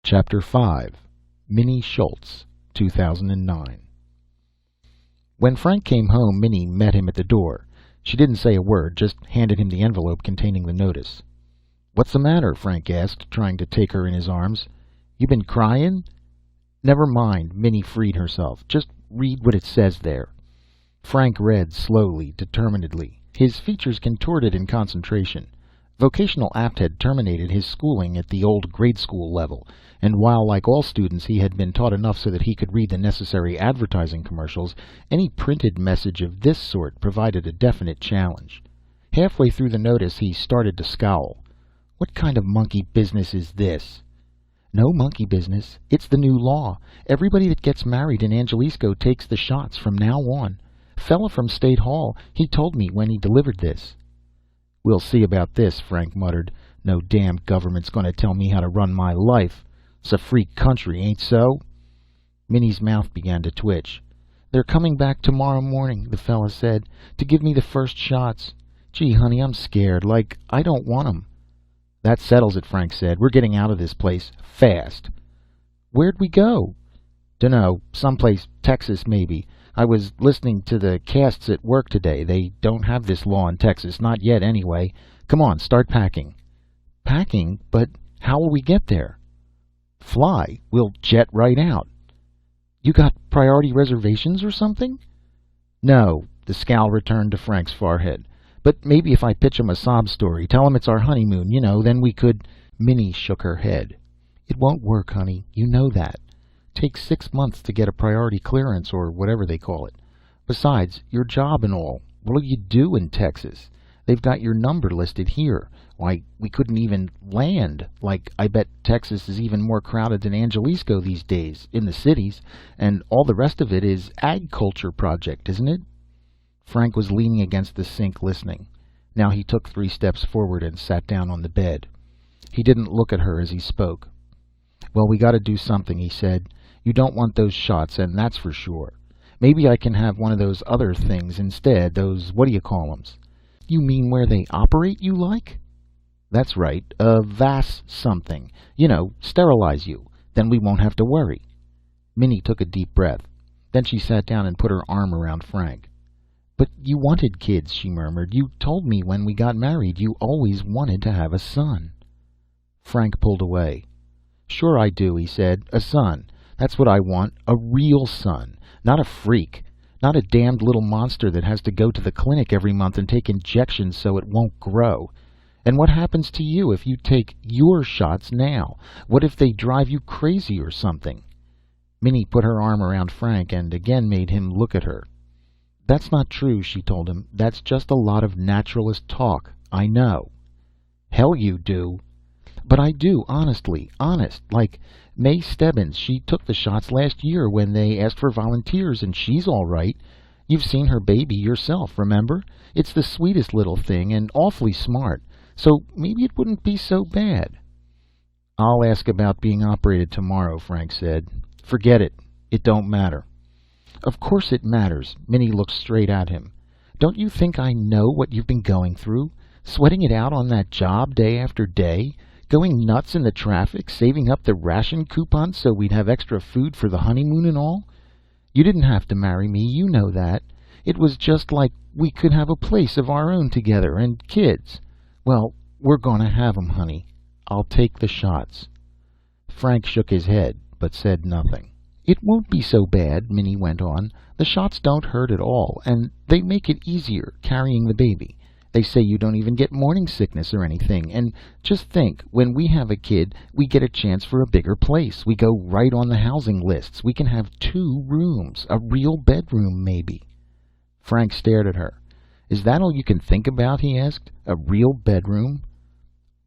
Chapter 5. Minnie Schultz, 2009. When Frank came home, Minnie met him at the door. She didn't say a word, just handed him the envelope containing the notice. "What's the matter?" Frank asked, trying to take her in his arms. "You been crying?" "Never mind," Minnie freed herself. "Just read what it says there." Frank read slowly, determinedly, his features contorted in concentration. Vocational Apt had terminated his schooling at the old grade school level, and while, like all students, he had been taught enough so that he could read the necessary advertising commercials, any printed message of this sort provided a definite challenge. Halfway through the notice, he started to scowl. What kind of monkey business is this? No monkey business. It's the new law. Everybody that gets married in Angelisco takes the shots from now on. Fella from State Hall, he told me when he delivered this. "We'll see about this," Frank muttered. "No damn government's going to tell me how to run my life. It's a free country, ain't so?" Minnie's mouth began to twitch. "They're coming back tomorrow morning," the fella said, "to give me the first shots. Gee, honey, I'm scared. Like, I don't want 'em." "That settles it," Frank said. "We're getting out of this place. Fast." "Where'd we go?" "Dunno. Someplace. Texas, maybe. I was listening to the casts at work today. They don't have this law in Texas. Not yet, anyway. Come on, start packing." "Packing? But how'll we get there?" "Fly. We'll jet right out." "You got priority reservations or something?" "No." The scowl returned to Frank's forehead. "But maybe if I pitch 'em a sob story, tell 'em it's our honeymoon, then we could—" Minnie shook her head. "It won't work, honey. You know that. Takes 6 months to get a priority clearance, or whatever they call it. Besides, your job and all. What'll you do in Texas? They've got your number listed here. Why, we couldn't even land. Like, I bet Texas is even more crowded than Angelisco these days, in the cities, and all the rest of it is agriculture project, isn't it?" Frank was leaning against the sink listening. Now he took 3 steps forward and sat down on the bed. He didn't look at her as he spoke. "Well, we got to do something," he said. "You don't want those shots, and that's for sure. Maybe I can have one of those other things instead, those what-do-you-call-ems." "You mean where they operate you like?" "That's right, a VAS something. Sterilize you. Then we won't have to worry." Minnie took a deep breath. Then she sat down and put her arm around Frank. "But you wanted kids," she murmured. "You told me when we got married you always wanted to have a son." Frank pulled away. "Sure I do," he said. "A son. That's what I want. A real son. Not a freak. Not a damned little monster that has to go to the clinic every month and take injections so it won't grow. And what happens to you if you take your shots now? What if they drive you crazy or something?" Minnie put her arm around Frank and again made him look at her. "That's not true," she told him. "That's just a lot of naturalist talk. I know." "Hell you do." "But I do, honestly. Honest. Like May Stebbins, she took the shots last year when they asked for volunteers, and she's all right. You've seen her baby yourself, remember? It's the sweetest little thing, and awfully smart. So maybe it wouldn't be so bad." "I'll ask about being operated tomorrow," Frank said. "Forget it. It don't matter." "Of course it matters." Minnie looked straight at him. "Don't you think I know what you've been going through? Sweating it out on that job day after day? Going nuts in the traffic, saving up the ration coupons so we'd have extra food for the honeymoon and all? You didn't have to marry me, you know that. It was just like we could have a place of our own together, and kids. Well, we're gonna have 'em, honey. I'll take the shots." Frank shook his head, but said nothing. "It won't be so bad," Minnie went on. "The shots don't hurt at all, and they make it easier, carrying the baby. They say you don't even get morning sickness or anything. And just think, when we have a kid, we get a chance for a bigger place. We go right on the housing lists. We can have 2 rooms, a real bedroom, maybe." Frank stared at her. "Is that all you can think about?" he asked. "A real bedroom?"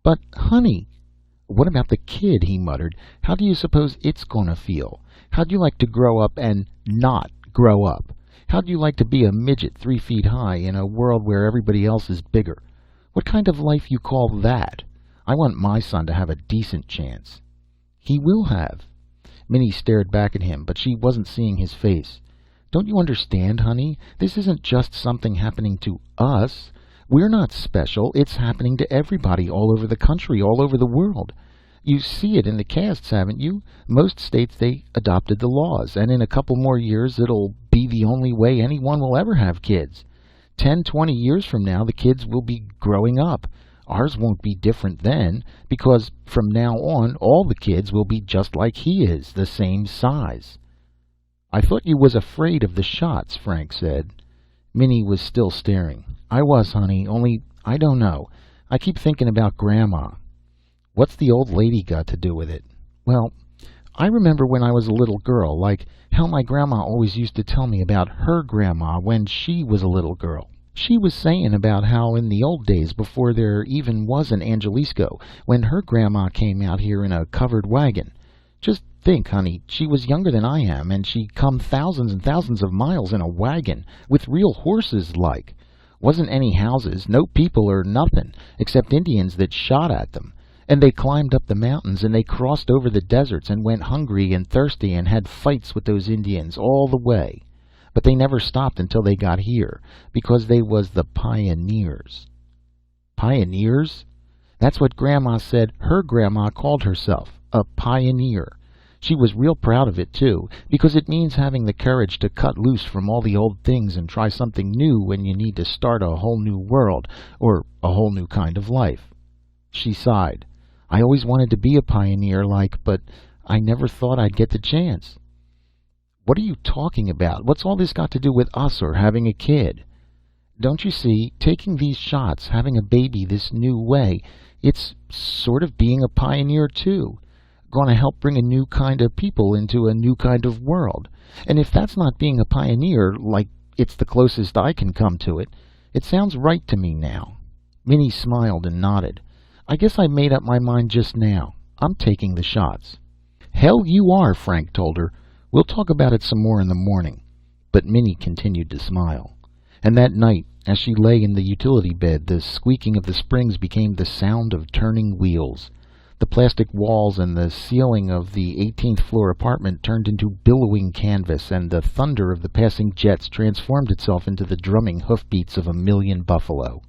"But, honey—" "What about the kid?" he muttered. "How do you suppose it's gonna feel? How'd you like to grow up and not grow up? How'd you like to be a midget 3 feet high in a world where everybody else is bigger? What kind of life you call that? I want my son to have a decent chance." "He will have." Minnie stared back at him, but she wasn't seeing his face. "Don't you understand, honey? This isn't just something happening to us. We're not special. It's happening to everybody all over the country, all over the world. You see it in the casts, haven't you? Most states, they adopted the laws, and in a couple more years it'll be the only way anyone will ever have kids. 10, 20 years from now, the kids will be growing up. Ours won't be different then, because from now on, all the kids will be just like he is, the same size. I thought you was afraid of the shots, Frank said. Minnie was still staring. I was, honey, only I don't know. I keep thinking about Grandma. What's the old lady got to do with it? Well, I remember when I was a little girl, like how my grandma always used to tell me about her grandma when she was a little girl. She was saying about how in the old days, before there even was an Angelisco, when her grandma came out here in a covered wagon. Just think, honey, she was younger than I am, and she come thousands and thousands of miles in a wagon, with real horses like. Wasn't any houses, no people or nothing, except Indians that shot at them. And they climbed up the mountains, and they crossed over the deserts, and went hungry and thirsty, and had fights with those Indians all the way. But they never stopped until they got here, because they was the pioneers. Pioneers? That's what Grandma said her grandma called herself, a pioneer. She was real proud of it, too, because it means having the courage to cut loose from all the old things and try something new when you need to start a whole new world, or a whole new kind of life. She sighed. I always wanted to be a pioneer, but I never thought I'd get the chance. What are you talking about? What's all this got to do with us or having a kid? Don't you see, taking these shots, having a baby this new way, it's sort of being a pioneer, too. Going to help bring a new kind of people into a new kind of world. And if that's not being a pioneer, it's the closest I can come to it, it sounds right to me now. Minnie smiled and nodded. I guess I made up my mind just now. I'm taking the shots. Hell you are, Frank told her. We'll talk about it some more in the morning. But Minnie continued to smile. And that night, as she lay in the utility bed, the squeaking of the springs became the sound of turning wheels. The plastic walls and the ceiling of the 18th floor apartment turned into billowing canvas, and the thunder of the passing jets transformed itself into the drumming hoofbeats of a million buffalo.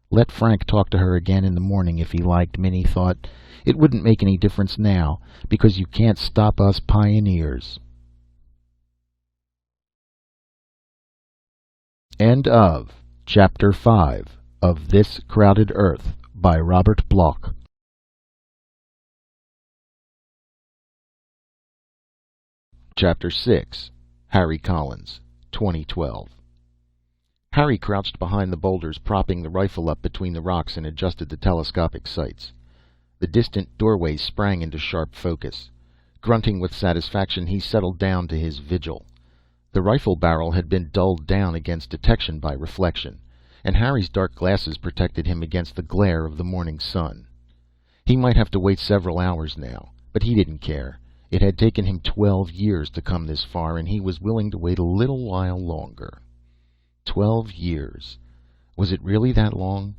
Let Frank talk to her again in the morning if he liked, Minnie thought. It wouldn't make any difference now, because you can't stop us pioneers. End of Chapter 5 of This Crowded Earth by Robert Bloch. Chapter 6 Harry Collins, 2012. Harry crouched behind the boulders, propping the rifle up between the rocks, and adjusted the telescopic sights. The distant doorway sprang into sharp focus. Grunting with satisfaction, he settled down to his vigil. The rifle barrel had been dulled down against detection by reflection, and Harry's dark glasses protected him against the glare of the morning sun. He might have to wait several hours now, but he didn't care. It had taken him 12 years to come this far, and he was willing to wait a little while longer. 12 years. Was it really that long?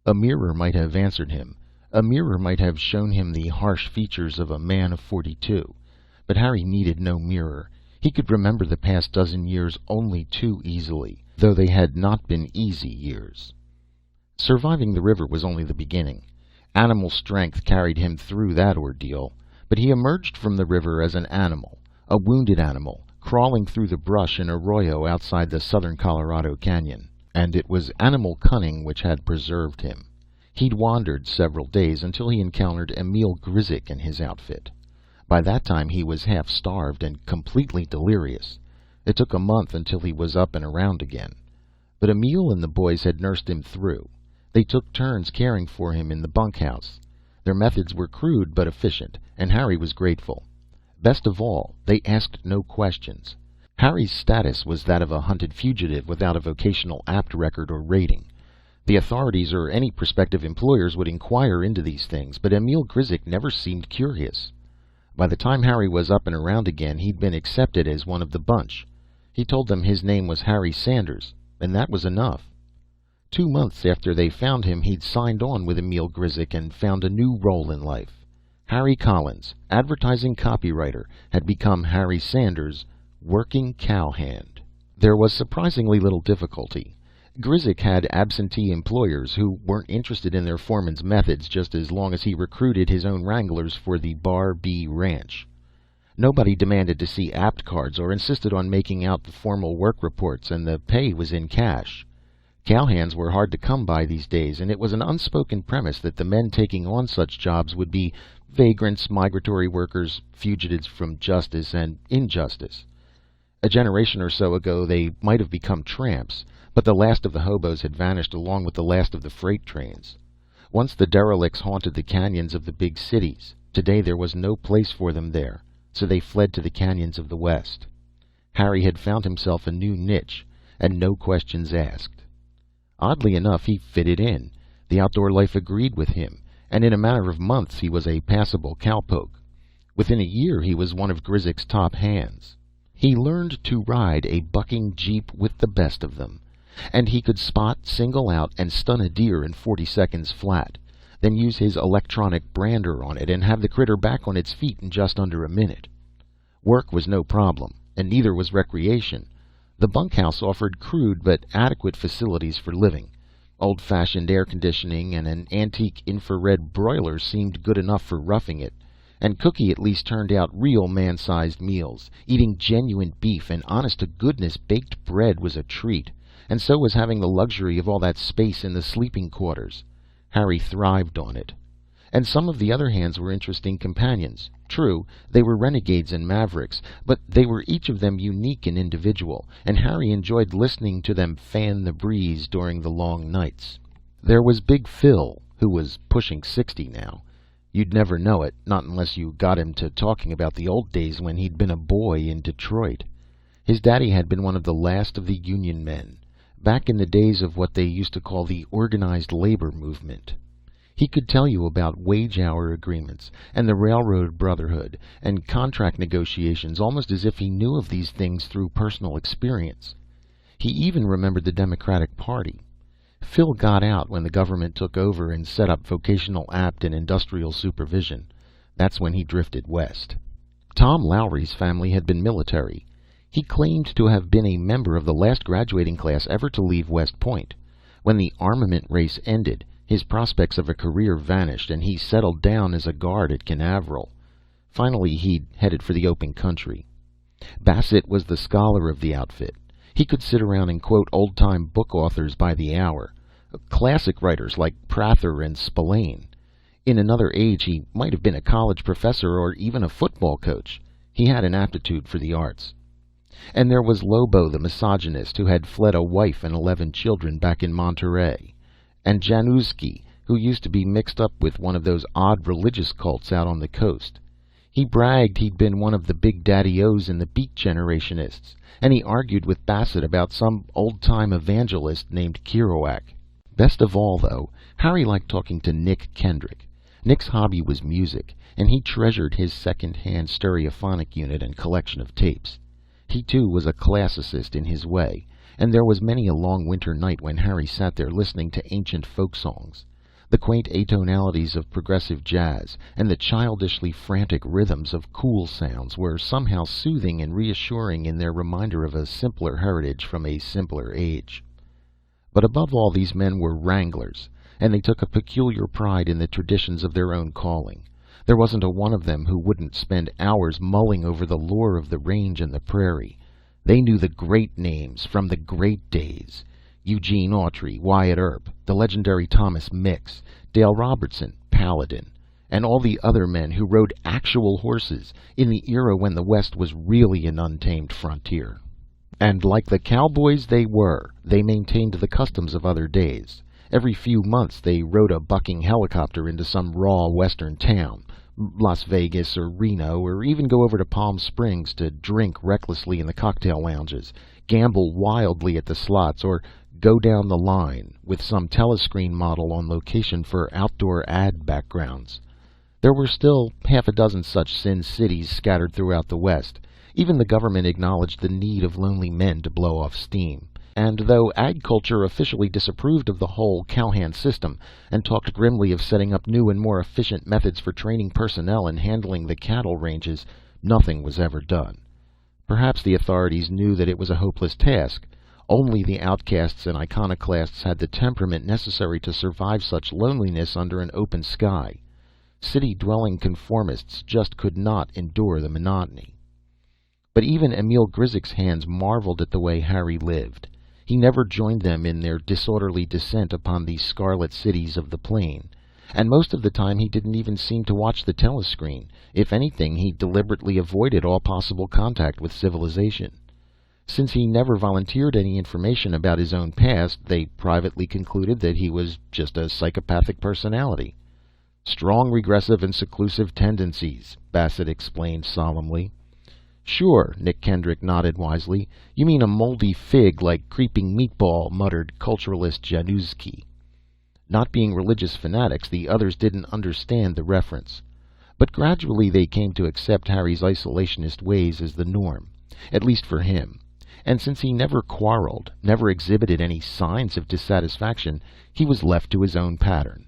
A mirror might have answered him. A mirror might have shown him the harsh features of a man of 42. But Harry needed no mirror. He could remember the past dozen years only too easily, though they had not been easy years. Surviving the river was only the beginning. Animal strength carried him through that ordeal. But he emerged from the river as an animal, a wounded animal, crawling through the brush in Arroyo outside the southern Colorado Canyon. And it was animal cunning which had preserved him. He'd wandered several days until he encountered Emil Grizek and his outfit. By that time he was half-starved and completely delirious. It took a month until he was up and around again. But Emil and the boys had nursed him through. They took turns caring for him in the bunkhouse. Their methods were crude but efficient, and Harry was grateful. Best of all, they asked no questions. Harry's status was that of a hunted fugitive without a vocational apt record or rating. The authorities or any prospective employers would inquire into these things, but Emil Grizek never seemed curious. By the time Harry was up and around again, he'd been accepted as one of the bunch. He told them his name was Harry Sanders, and that was enough. 2 months after they found him, he'd signed on with Emil Grizek and found a new role in life. Harry Collins, advertising copywriter, had become Harry Sanders, working cowhand. There was surprisingly little difficulty. Grizzik had absentee employers who weren't interested in their foreman's methods just as long as he recruited his own wranglers for the Bar B ranch. Nobody demanded to see apt cards or insisted on making out the formal work reports, and the pay was in cash. Cowhands were hard to come by these days, and it was an unspoken premise that the men taking on such jobs would be vagrants, migratory workers, fugitives from justice and injustice. A generation or so ago they might have become tramps, but the last of the hobos had vanished along with the last of the freight trains. Once the derelicts haunted the canyons of the big cities. Today there was no place for them there, so they fled to the canyons of the West. Harry had found himself a new niche, and no questions asked. Oddly enough, he fitted in. The outdoor life agreed with him, and in a matter of months he was a passable cowpoke. Within a year he was one of Grizzik's top hands. He learned to ride a bucking jeep with the best of them, and he could spot, single out, and stun a deer in 40 seconds flat, then use his electronic brander on it and have the critter back on its feet in just under a minute. Work was no problem, and neither was recreation. The bunkhouse offered crude but adequate facilities for living. Old-fashioned air conditioning and an antique infrared broiler seemed good enough for roughing it, and Cookie at least turned out real man-sized meals. Eating genuine beef and honest-to-goodness baked bread was a treat, and so was having the luxury of all that space in the sleeping quarters. Harry thrived on it. And some of the other hands were interesting companions. True, they were renegades and mavericks, but they were each of them unique and individual, and Harry enjoyed listening to them fan the breeze during the long nights. There was Big Phil, who was pushing 60 now. You'd never know it, not unless you got him to talking about the old days when he'd been a boy in Detroit. His daddy had been one of the last of the Union men, back in the days of what they used to call the organized labor movement. He could tell you about wage-hour agreements and the Railroad Brotherhood and contract negotiations almost as if he knew of these things through personal experience. He even remembered the Democratic Party. Phil got out when the government took over and set up vocational apt and industrial supervision. That's when he drifted west. Tom Lowry's family had been military. He claimed to have been a member of the last graduating class ever to leave West Point. When the armament race ended, his prospects of a career vanished, and he settled down as a guard at Canaveral. Finally, he'd headed for the open country. Bassett was the scholar of the outfit. He could sit around and quote old-time book authors by the hour, classic writers like Prather and Spillane. In another age, he might have been a college professor or even a football coach. He had an aptitude for the arts. And there was Lobo the misogynist, who had fled a wife and 11 children back in Monterey, and Januski, who used to be mixed up with one of those odd religious cults out on the coast. He bragged he'd been one of the big daddy-os in the Beat Generationists, and he argued with Bassett about some old-time evangelist named Kerouac. Best of all, though, Harry liked talking to Nick Kendrick. Nick's hobby was music, and he treasured his second-hand stereophonic unit and collection of tapes. He, too, was a classicist in his way, and there was many a long winter night when Harry sat there listening to ancient folk songs. The quaint atonalities of progressive jazz and the childishly frantic rhythms of cool sounds were somehow soothing and reassuring in their reminder of a simpler heritage from a simpler age. But above all, these men were wranglers, and they took a peculiar pride in the traditions of their own calling. There wasn't a one of them who wouldn't spend hours mulling over the lore of the range and the prairie. They knew the great names from the great days. Eugene Autry, Wyatt Earp, the legendary Thomas Mix, Dale Robertson, Paladin, and all the other men who rode actual horses in the era when the West was really an untamed frontier. And like the cowboys they were, they maintained the customs of other days. Every few months they rode a bucking helicopter into some raw western town, Las Vegas or Reno, or even go over to Palm Springs to drink recklessly in the cocktail lounges, gamble wildly at the slots, or go down the line with some telescreen model on location for outdoor ad backgrounds. There were still half a dozen such Sin Cities scattered throughout the West. Even the government acknowledged the need of lonely men to blow off steam. And though ag culture officially disapproved of the whole cowhand system and talked grimly of setting up new and more efficient methods for training personnel and handling the cattle ranges, nothing was ever done. Perhaps the authorities knew that it was a hopeless task. Only the outcasts and iconoclasts had the temperament necessary to survive such loneliness under an open sky. City-dwelling conformists just could not endure the monotony. But even Emil Grizek's hands marveled at the way Harry lived. He never joined them in their disorderly descent upon the scarlet cities of the plain, and most of the time he didn't even seem to watch the telescreen. If anything, he deliberately avoided all possible contact with civilization. Since he never volunteered any information about his own past, they privately concluded that he was just a psychopathic personality. Strong regressive and seclusive tendencies, Bassett explained solemnly. Sure, Nick Kendrick nodded wisely. You mean a moldy fig like creeping meatball, muttered culturalist Januszki. Not being religious fanatics, the others didn't understand the reference. But gradually they came to accept Harry's isolationist ways as the norm, at least for him. And since he never quarreled, never exhibited any signs of dissatisfaction, he was left to his own pattern.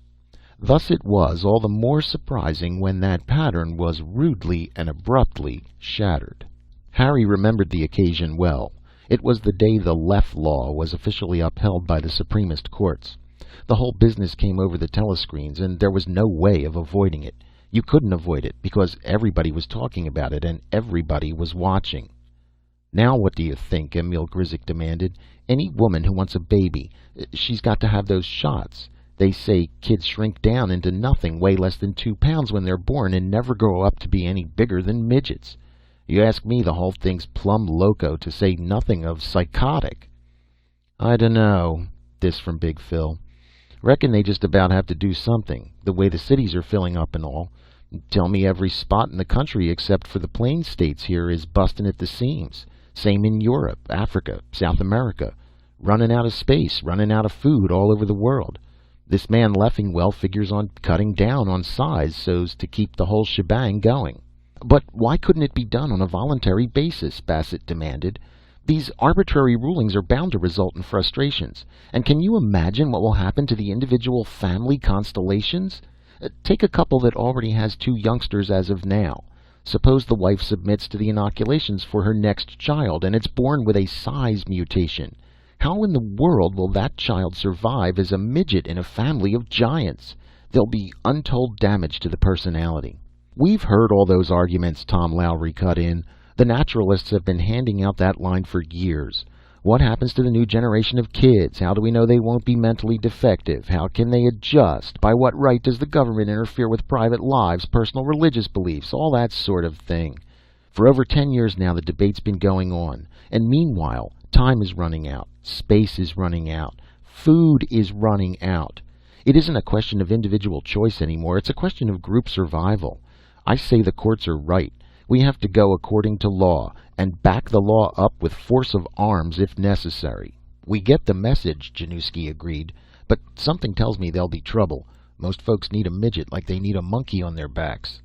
Thus it was all the more surprising when that pattern was rudely and abruptly shattered. Harry remembered the occasion well. It was the day the Leff Law was officially upheld by the Supremist Courts. The whole business came over the telescreens, and there was no way of avoiding it. You couldn't avoid it, because everybody was talking about it, and everybody was watching. Now what do you think? Emil Grizek demanded. Any woman who wants a baby, she's got to have those shots. They say kids shrink down into nothing, weigh less than 2 pounds when they're born, and never grow up to be any bigger than midgets. You ask me, the whole thing's plumb loco, to say nothing of psychotic. I dunno, this from Big Phil. Reckon they just about have to do something, the way the cities are filling up and all. Tell me every spot in the country except for the plain states here is busting at the seams. Same in Europe, Africa, South America. Running out of space, running out of food all over the world. This man Leffingwell figures on cutting down on size so's to keep the whole shebang going. But why couldn't it be done on a voluntary basis? Bassett demanded. These arbitrary rulings are bound to result in frustrations. And can you imagine what will happen to the individual family constellations? Take a couple that already has 2 youngsters as of now. Suppose the wife submits to the inoculations for her next child, and it's born with a size mutation. How in the world will that child survive as a midget in a family of giants? There'll be untold damage to the personality. We've heard all those arguments, Tom Lowry cut in. The naturalists have been handing out that line for years. What happens to the new generation of kids? How do we know they won't be mentally defective? How can they adjust? By what right does the government interfere with private lives, personal religious beliefs, all that sort of thing? For over 10 years now the debate's been going on. And meanwhile, time is running out. Space is running out. Food is running out. It isn't a question of individual choice anymore. It's a question of group survival. I say the courts are right. We have to go according to law, and back the law up with force of arms if necessary. We get the message, Januszki agreed, but something tells me there'll be trouble. Most folks need a midget like they need a monkey on their backs.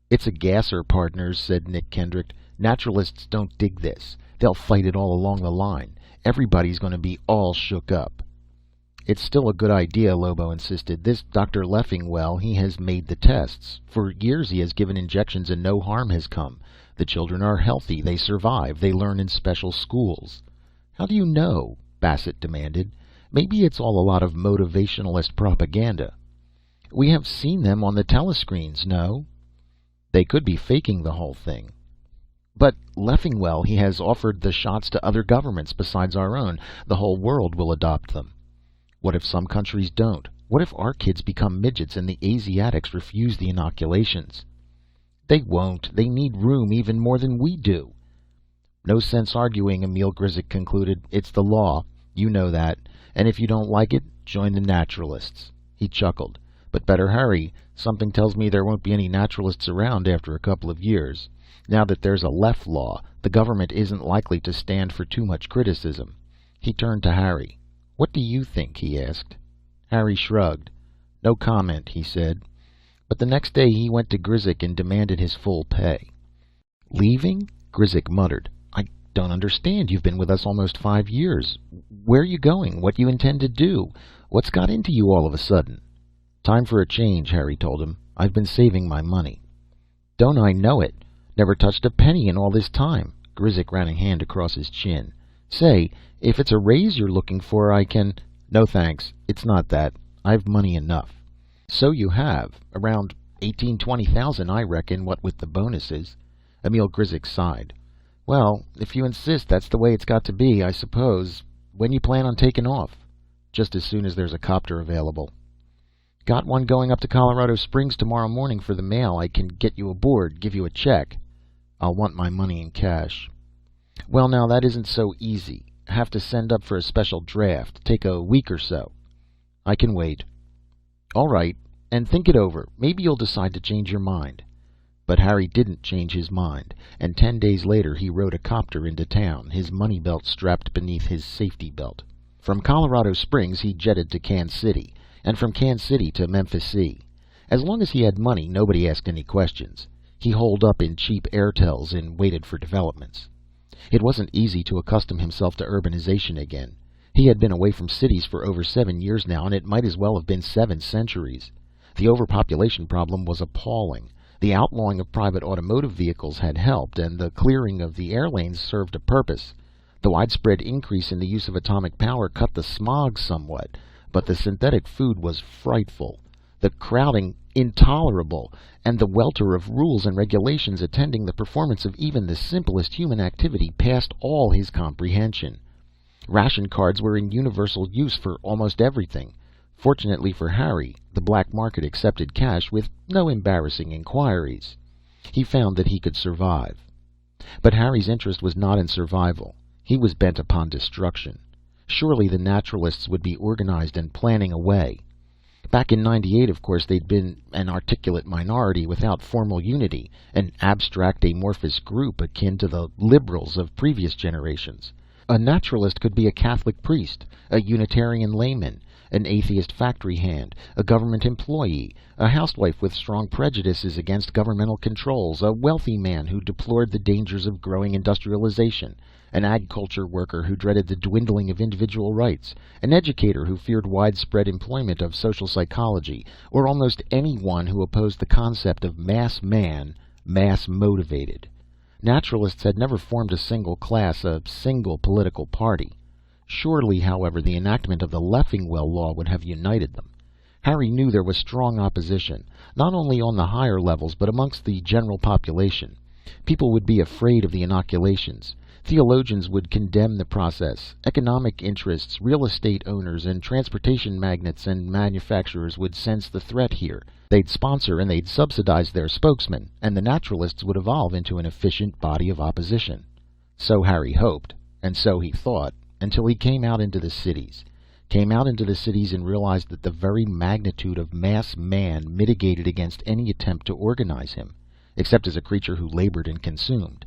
It's a gasser, partners, said Nick Kendrick. Naturalists don't dig this. They'll fight it all along the line. Everybody's going to be all shook up. It's still a good idea, Lobo insisted. This Dr. Leffingwell, he has made the tests. For years he has given injections and no harm has come. The children are healthy, they survive, they learn in special schools. How do you know? Bassett demanded. Maybe it's all a lot of motivationalist propaganda. We have seen them on the telescreens, no? They could be faking the whole thing. But Leffingwell, he has offered the shots to other governments besides our own. The whole world will adopt them. What if some countries don't? What if our kids become midgets and the Asiatics refuse the inoculations? They won't. They need room even more than we do. No sense arguing, Emil Grizek concluded. It's the law. You know that. And if you don't like it, join the naturalists. He chuckled. But better hurry. Something tells me there won't be any naturalists around after a couple of years. Now that there's a Leff Law, the government isn't likely to stand for too much criticism. He turned to Harry. What do you think? He asked. Harry shrugged. No comment, he said. But the next day he went to Grizek and demanded his full pay. Leaving? Grizek muttered. I don't understand. You've been with us almost 5 years. Where are you going? What do you intend to do? What's got into you all of a sudden? Time for a change, Harry told him. I've been saving my money. Don't I know it? Never touched a penny in all this time. Grizek ran a hand across his chin. Say, if it's a raise you're looking for, I can... No thanks, it's not that. I've money enough. So you have. Around 20,000, I reckon, what with the bonuses. Emil Grizek sighed. Well, if you insist, that's the way it's got to be, I suppose. When you plan on taking off? Just as soon as there's a copter available. Got one going up to Colorado Springs tomorrow morning for the mail. I can get you aboard, give you a check. I'll want my money in cash. Well, now, that isn't so easy. Have to send up for a special draft. Take a week or so. I can wait. All right, and think it over. Maybe you'll decide to change your mind. But Harry didn't change his mind, and 10 days later he rode a copter into town, his money belt strapped beneath his safety belt. From Colorado Springs he jetted to Kansas City, and from Kansas City to Memphis. As long as he had money, nobody asked any questions. He holed up in cheap airtels and waited for developments. It wasn't easy to accustom himself to urbanization again. He had been away from cities for over 7 years now, and it might as well have been 7 centuries. The overpopulation problem was appalling. The outlawing of private automotive vehicles had helped, and the clearing of the air lanes served a purpose. The widespread increase in the use of atomic power cut the smog somewhat, but the synthetic food was frightful, the crowding intolerable, and the welter of rules and regulations attending the performance of even the simplest human activity passed all his comprehension. Ration cards were in universal use for almost everything. Fortunately for Harry, the black market accepted cash with no embarrassing inquiries. He found that he could survive. But Harry's interest was not in survival. He was bent upon destruction. Surely the naturalists would be organized and planning a way. Back in '98, of course, they'd been an articulate minority without formal unity, an abstract amorphous group akin to the liberals of previous generations. A naturalist could be a Catholic priest, a Unitarian layman, an atheist factory hand, a government employee, a housewife with strong prejudices against governmental controls, a wealthy man who deplored the dangers of growing industrialization, an agriculture worker who dreaded the dwindling of individual rights, an educator who feared widespread employment of social psychology, or almost anyone who opposed the concept of mass man, mass motivated. Naturalists had never formed a single class, a single political party. Surely, however, the enactment of the Leffingwell Law would have united them. Harry knew there was strong opposition, not only on the higher levels, but amongst the general population. People would be afraid of the inoculations. Theologians would condemn the process. Economic interests, real estate owners, and transportation magnates and manufacturers would sense the threat here. They'd sponsor and they'd subsidize their spokesmen, and the naturalists would evolve into an efficient body of opposition. So Harry hoped, and so he thought, until he came out into the cities. Came out into the cities and realized that the very magnitude of mass man mitigated against any attempt to organize him, except as a creature who labored and consumed.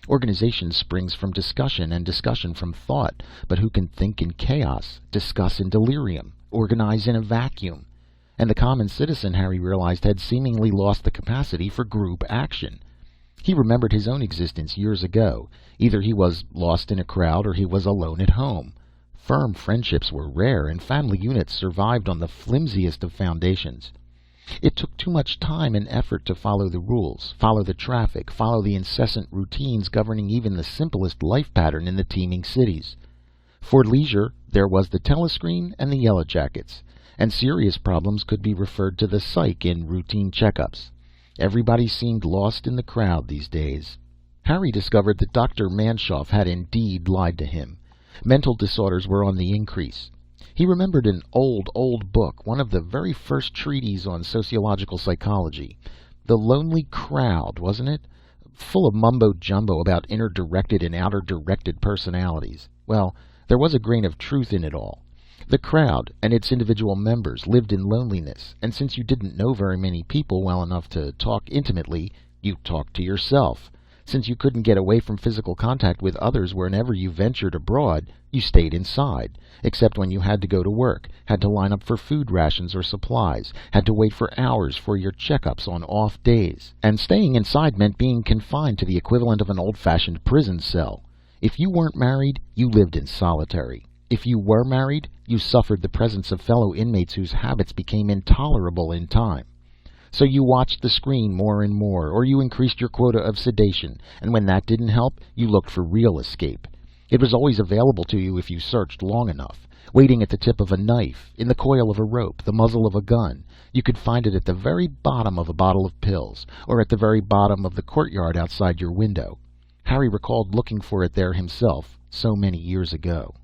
Organization springs from discussion, and discussion from thought, but who can think in chaos, discuss in delirium, organize in a vacuum? And the common citizen, Harry realized, had seemingly lost the capacity for group action. He remembered his own existence years ago. Either he was lost in a crowd or he was alone at home. Firm friendships were rare, and family units survived on the flimsiest of foundations. It took too much time and effort to follow the rules, follow the traffic, follow the incessant routines governing even the simplest life pattern in the teeming cities. For leisure, there was the telescreen and the yellow jackets, and serious problems could be referred to the psych in routine checkups. Everybody seemed lost in the crowd these days. Harry discovered that Dr. Manshoff had indeed lied to him. Mental disorders were on the increase. He remembered an old book, one of the very first treatises on sociological psychology. The Lonely Crowd, wasn't it? Full of mumbo-jumbo about inner-directed and outer-directed personalities. Well, there was a grain of truth in it all. The crowd and its individual members lived in loneliness, and since you didn't know very many people well enough to talk intimately, you talked to yourself. Since you couldn't get away from physical contact with others whenever you ventured abroad, you stayed inside, except when you had to go to work, had to line up for food rations or supplies, had to wait for hours for your checkups on off days. And staying inside meant being confined to the equivalent of an old-fashioned prison cell. If you weren't married, you lived in solitary. If you were married, you suffered the presence of fellow inmates whose habits became intolerable in time. So you watched the screen more and more, or you increased your quota of sedation, and when that didn't help, you looked for real escape. It was always available to you if you searched long enough, waiting at the tip of a knife, in the coil of a rope, the muzzle of a gun. You could find it at the very bottom of a bottle of pills, or at the very bottom of the courtyard outside your window. Harry recalled looking for it there himself so many years ago.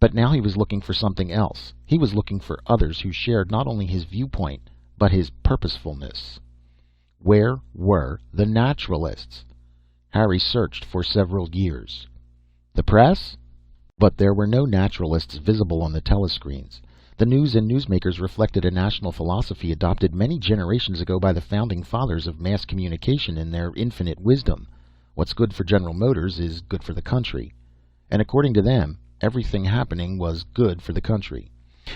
But now he was looking for something else. He was looking for others who shared not only his viewpoint, but his purposefulness. Where were the naturalists? Harry searched for several years. The press? But there were no naturalists visible on the telescreens. The news and newsmakers reflected a national philosophy adopted many generations ago by the founding fathers of mass communication in their infinite wisdom. What's good for General Motors is good for the country. And according to them, everything happening was good for the country.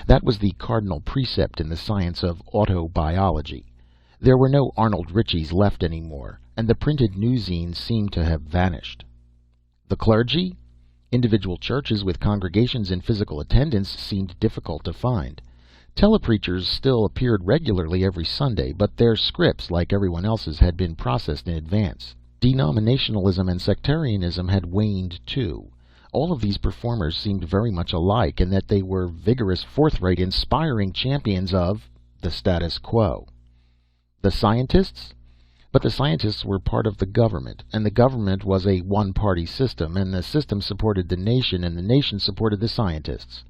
That was the cardinal precept in the science of autobiology. There were no Arnold Ritchies left anymore, and the printed newszines seemed to have vanished. The clergy? Individual churches with congregations in physical attendance seemed difficult to find. Telepreachers still appeared regularly every Sunday, but their scripts, like everyone else's, had been processed in advance. Denominationalism and sectarianism had waned too. All of these performers seemed very much alike in that they were vigorous, forthright, inspiring champions of the status quo. The scientists? But the scientists were part of the government, and the government was a one-party system, and the system supported the nation, and the nation supported the scientists.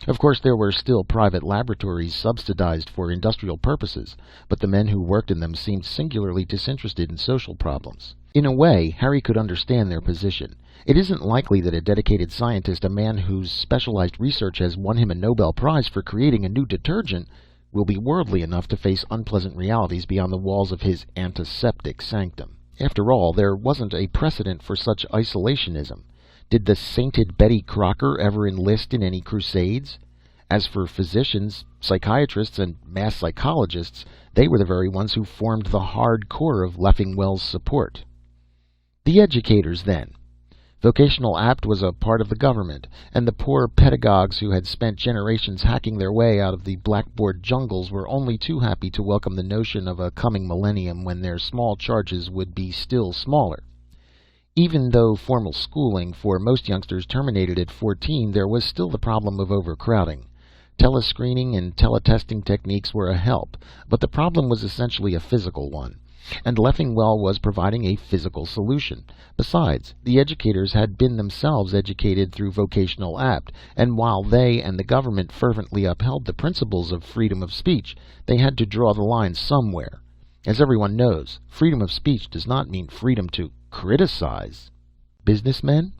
Of course, there were still private laboratories subsidized for industrial purposes, but the men who worked in them seemed singularly disinterested in social problems. In a way, Harry could understand their position. It isn't likely that a dedicated scientist, a man whose specialized research has won him a Nobel Prize for creating a new detergent, will be worldly enough to face unpleasant realities beyond the walls of his antiseptic sanctum. After all, there wasn't a precedent for such isolationism. Did the sainted Betty Crocker ever enlist in any crusades? As for physicians, psychiatrists, and mass psychologists, they were the very ones who formed the hard core of Leffingwell's support. The educators, then. Vocational Apt was a part of the government, and the poor pedagogues who had spent generations hacking their way out of the blackboard jungles were only too happy to welcome the notion of a coming millennium when their small charges would be still smaller. Even though formal schooling for most youngsters terminated at 14, there was still the problem of overcrowding. Telescreening and teletesting techniques were a help, but the problem was essentially a physical one, and Leffingwell was providing a physical solution. Besides, the educators had been themselves educated through Vocational Apt, and while they and the government fervently upheld the principles of freedom of speech, they had to draw the line somewhere. As everyone knows, freedom of speech does not mean freedom to criticize. Businessmen?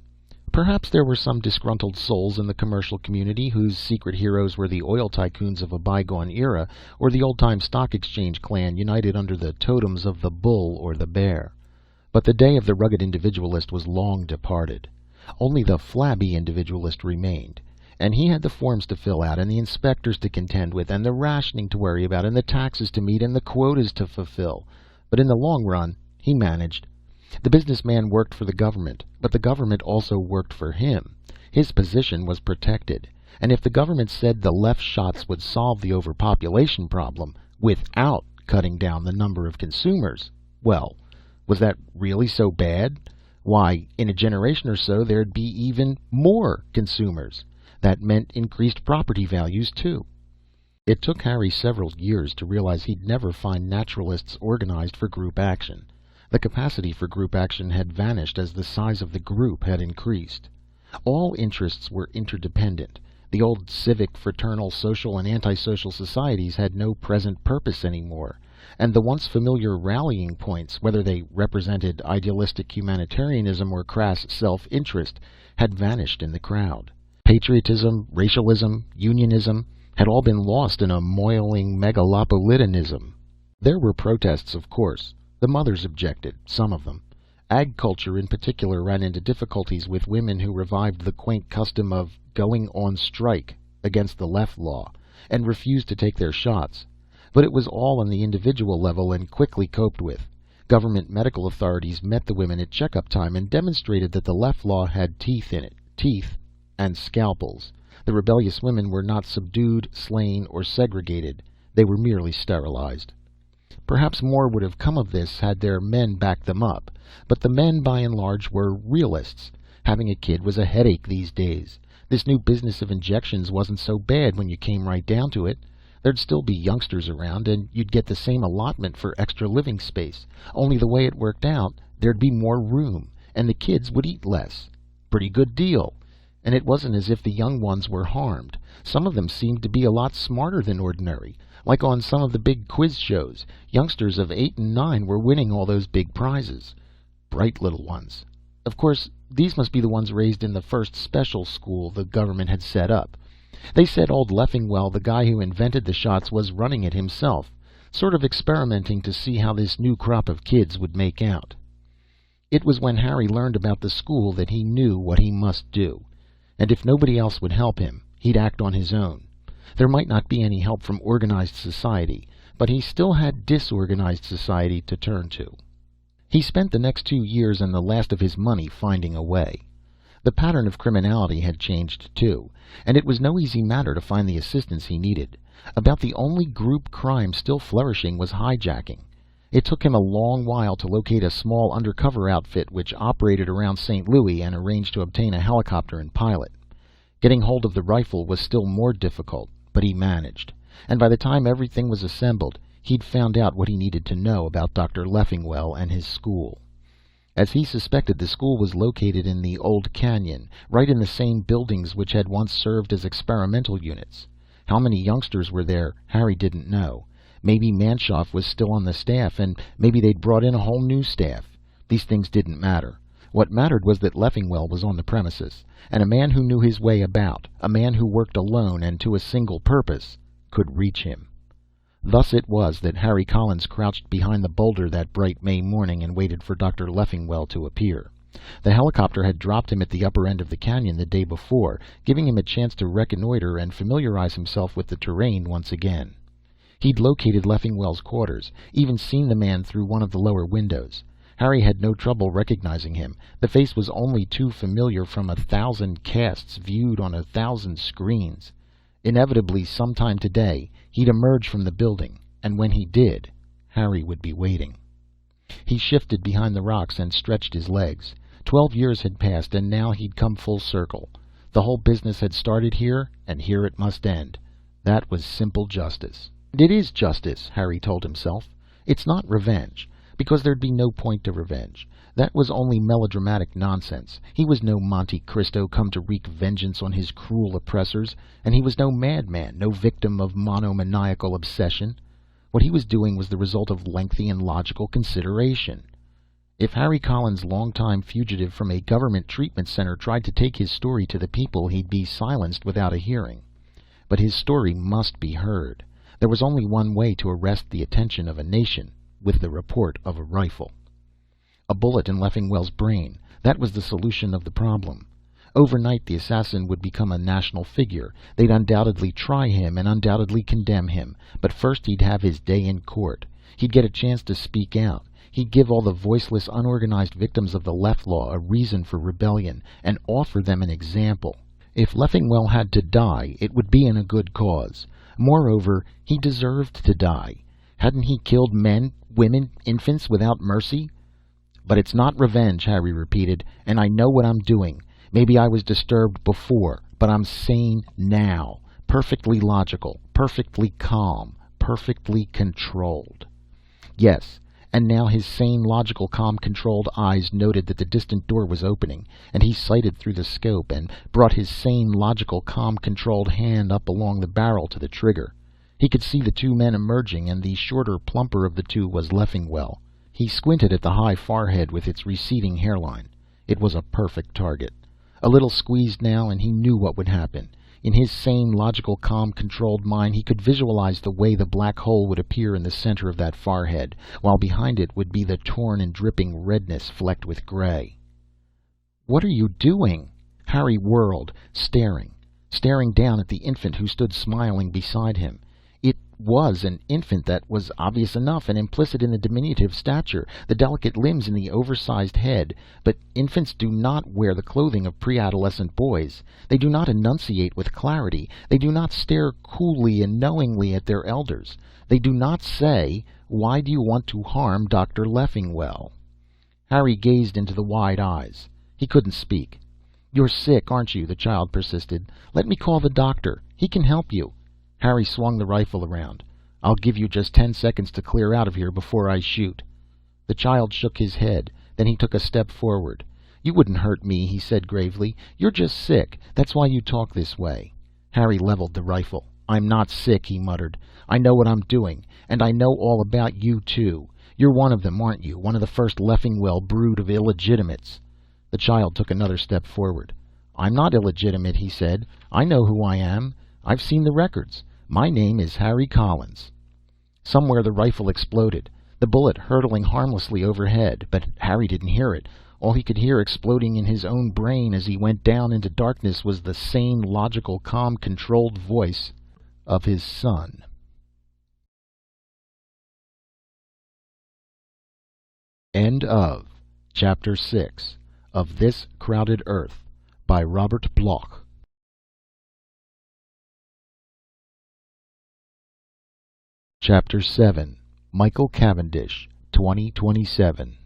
Perhaps there were some disgruntled souls in the commercial community whose secret heroes were the oil tycoons of a bygone era, or the old-time stock exchange clan united under the totems of the bull or the bear. But the day of the rugged individualist was long departed. Only the flabby individualist remained, and he had the forms to fill out, and the inspectors to contend with, and the rationing to worry about, and the taxes to meet, and the quotas to fulfill. But in the long run, he managed. The businessman worked for the government, but the government also worked for him. His position was protected, and if the government said the left shots would solve the overpopulation problem without cutting down the number of consumers, well, was that really so bad? Why, in a generation or so there'd be even more consumers. That meant increased property values too. It took Harry several years to realize he'd never find naturalists organized for group action. The capacity for group action had vanished as the size of the group had increased. All interests were interdependent. The old civic, fraternal, social, and antisocial societies had no present purpose anymore, and the once familiar rallying points, whether they represented idealistic humanitarianism or crass self-interest, had vanished in the crowd. Patriotism, racialism, unionism had all been lost in a moiling megalopolitanism. There were protests, of course. The mothers objected, some of them. Ag culture in particular ran into difficulties with women who revived the quaint custom of going on strike against the left law, and refused to take their shots. But it was all on the individual level and quickly coped with. Government medical authorities met the women at checkup time and demonstrated that the left law had teeth in it, teeth and scalpels. The rebellious women were not subdued, slain, or segregated. They were merely sterilized. Perhaps more would have come of this had their men backed them up, but the men by and large were realists. Having a kid was a headache these days. This new business of injections wasn't so bad when you came right down to it. There'd still be youngsters around, and you'd get the same allotment for extra living space. Only the way it worked out, there'd be more room, and the kids would eat less. Pretty good deal. And it wasn't as if the young ones were harmed. Some of them seemed to be a lot smarter than ordinary. Like on some of the big quiz shows, youngsters of 8 and 9 were winning all those big prizes. Bright little ones. Of course, these must be the ones raised in the first special school the government had set up. They said old Leffingwell, the guy who invented the shots, was running it himself, sort of experimenting to see how this new crop of kids would make out. It was when Harry learned about the school that he knew what he must do. And if nobody else would help him, he'd act on his own. There might not be any help from organized society, but he still had disorganized society to turn to. He spent the next 2 years and the last of his money finding a way. The pattern of criminality had changed too, and it was no easy matter to find the assistance he needed. About the only group crime still flourishing was hijacking. It took him a long while to locate a small undercover outfit which operated around St. Louis and arrange to obtain a helicopter and pilot. Getting hold of the rifle was still more difficult, but he managed. And by the time everything was assembled, he'd found out what he needed to know about Dr. Leffingwell and his school. As he suspected, the school was located in the old canyon, right in the same buildings which had once served as experimental units. How many youngsters were there, Harry didn't know. Maybe Manshoff was still on the staff, and maybe they'd brought in a whole new staff. These things didn't matter. What mattered was that Leffingwell was on the premises, and a man who knew his way about, a man who worked alone and to a single purpose, could reach him. Thus it was that Harry Collins crouched behind the boulder that bright May morning and waited for Dr. Leffingwell to appear. The helicopter had dropped him at the upper end of the canyon the day before, giving him a chance to reconnoiter and familiarize himself with the terrain once again. He'd located Leffingwell's quarters, even seen the man through one of the lower windows. Harry had no trouble recognizing him. The face was only too familiar from 1,000 casts viewed on 1,000 screens. Inevitably, sometime today, he'd emerge from the building, and when he did, Harry would be waiting. He shifted behind the rocks and stretched his legs. 12 years had passed, and now he'd come full circle. The whole business had started here, and here it must end. That was simple justice. It is justice, Harry told himself. It's not revenge, because there'd be no point to revenge. That was only melodramatic nonsense. He was no Monte Cristo come to wreak vengeance on his cruel oppressors, and he was no madman, no victim of monomaniacal obsession. What he was doing was the result of lengthy and logical consideration. If Harry Collins, long-time fugitive from a government treatment center, tried to take his story to the people, he'd be silenced without a hearing. But his story must be heard. There was only one way to arrest the attention of a nation, with the report of a rifle. A bullet in Leffingwell's brain. That was the solution of the problem. Overnight the assassin would become a national figure. They'd undoubtedly try him and undoubtedly condemn him. But first he'd have his day in court. He'd get a chance to speak out. He'd give all the voiceless, unorganized victims of the left law a reason for rebellion, and offer them an example. If Leffingwell had to die, it would be in a good cause. Moreover, he deserved to die. Hadn't he killed men, women, infants without mercy? But it's not revenge, Harry repeated, and I know what I'm doing. Maybe I was disturbed before, but I'm sane now. Perfectly logical, perfectly calm, perfectly controlled. Yes, and now his sane, logical, calm, controlled eyes noted that the distant door was opening, and he sighted through the scope and brought his sane, logical, calm, controlled hand up along the barrel to the trigger. He could see the two men emerging, and the shorter, plumper of the two was Leffingwell. He squinted at the high forehead with its receding hairline. It was a perfect target. A little squeezed now, and he knew what would happen. In his sane, logical, calm, controlled mind, he could visualize the way the black hole would appear in the center of that forehead, while behind it would be the torn and dripping redness flecked with gray. "What are you doing?" Harry whirled, staring down at the infant who stood smiling beside him. It was an infant, that was obvious enough, and implicit in the diminutive stature, the delicate limbs and the oversized head. But infants do not wear the clothing of pre-adolescent boys. They do not enunciate with clarity. They do not stare coolly and knowingly at their elders. They do not say, "Why do you want to harm Dr. Leffingwell?" Harry gazed into the wide eyes. He couldn't speak. "You're sick, aren't you?" the child persisted. "Let me call the doctor. He can help you." Harry swung the rifle around. "I'll give you just 10 seconds to clear out of here before I shoot." The child shook his head. Then he took a step forward. "You wouldn't hurt me," he said gravely. "You're just sick. That's why you talk this way." Harry leveled the rifle. "I'm not sick," he muttered. "I know what I'm doing. And I know all about you, too. You're one of them, aren't you? One of the first Leffingwell brood of illegitimates." The child took another step forward. "I'm not illegitimate," he said. "I know who I am. I've seen the records. My name is Harry Collins." Somewhere the rifle exploded, the bullet hurtling harmlessly overhead, but Harry didn't hear it. All he could hear exploding in his own brain as he went down into darkness was the sane, logical, calm, controlled voice of his son. End of Chapter 6 of This Crowded Earth by Robert Bloch. Chapter 7 Michael Cavendish, 2027.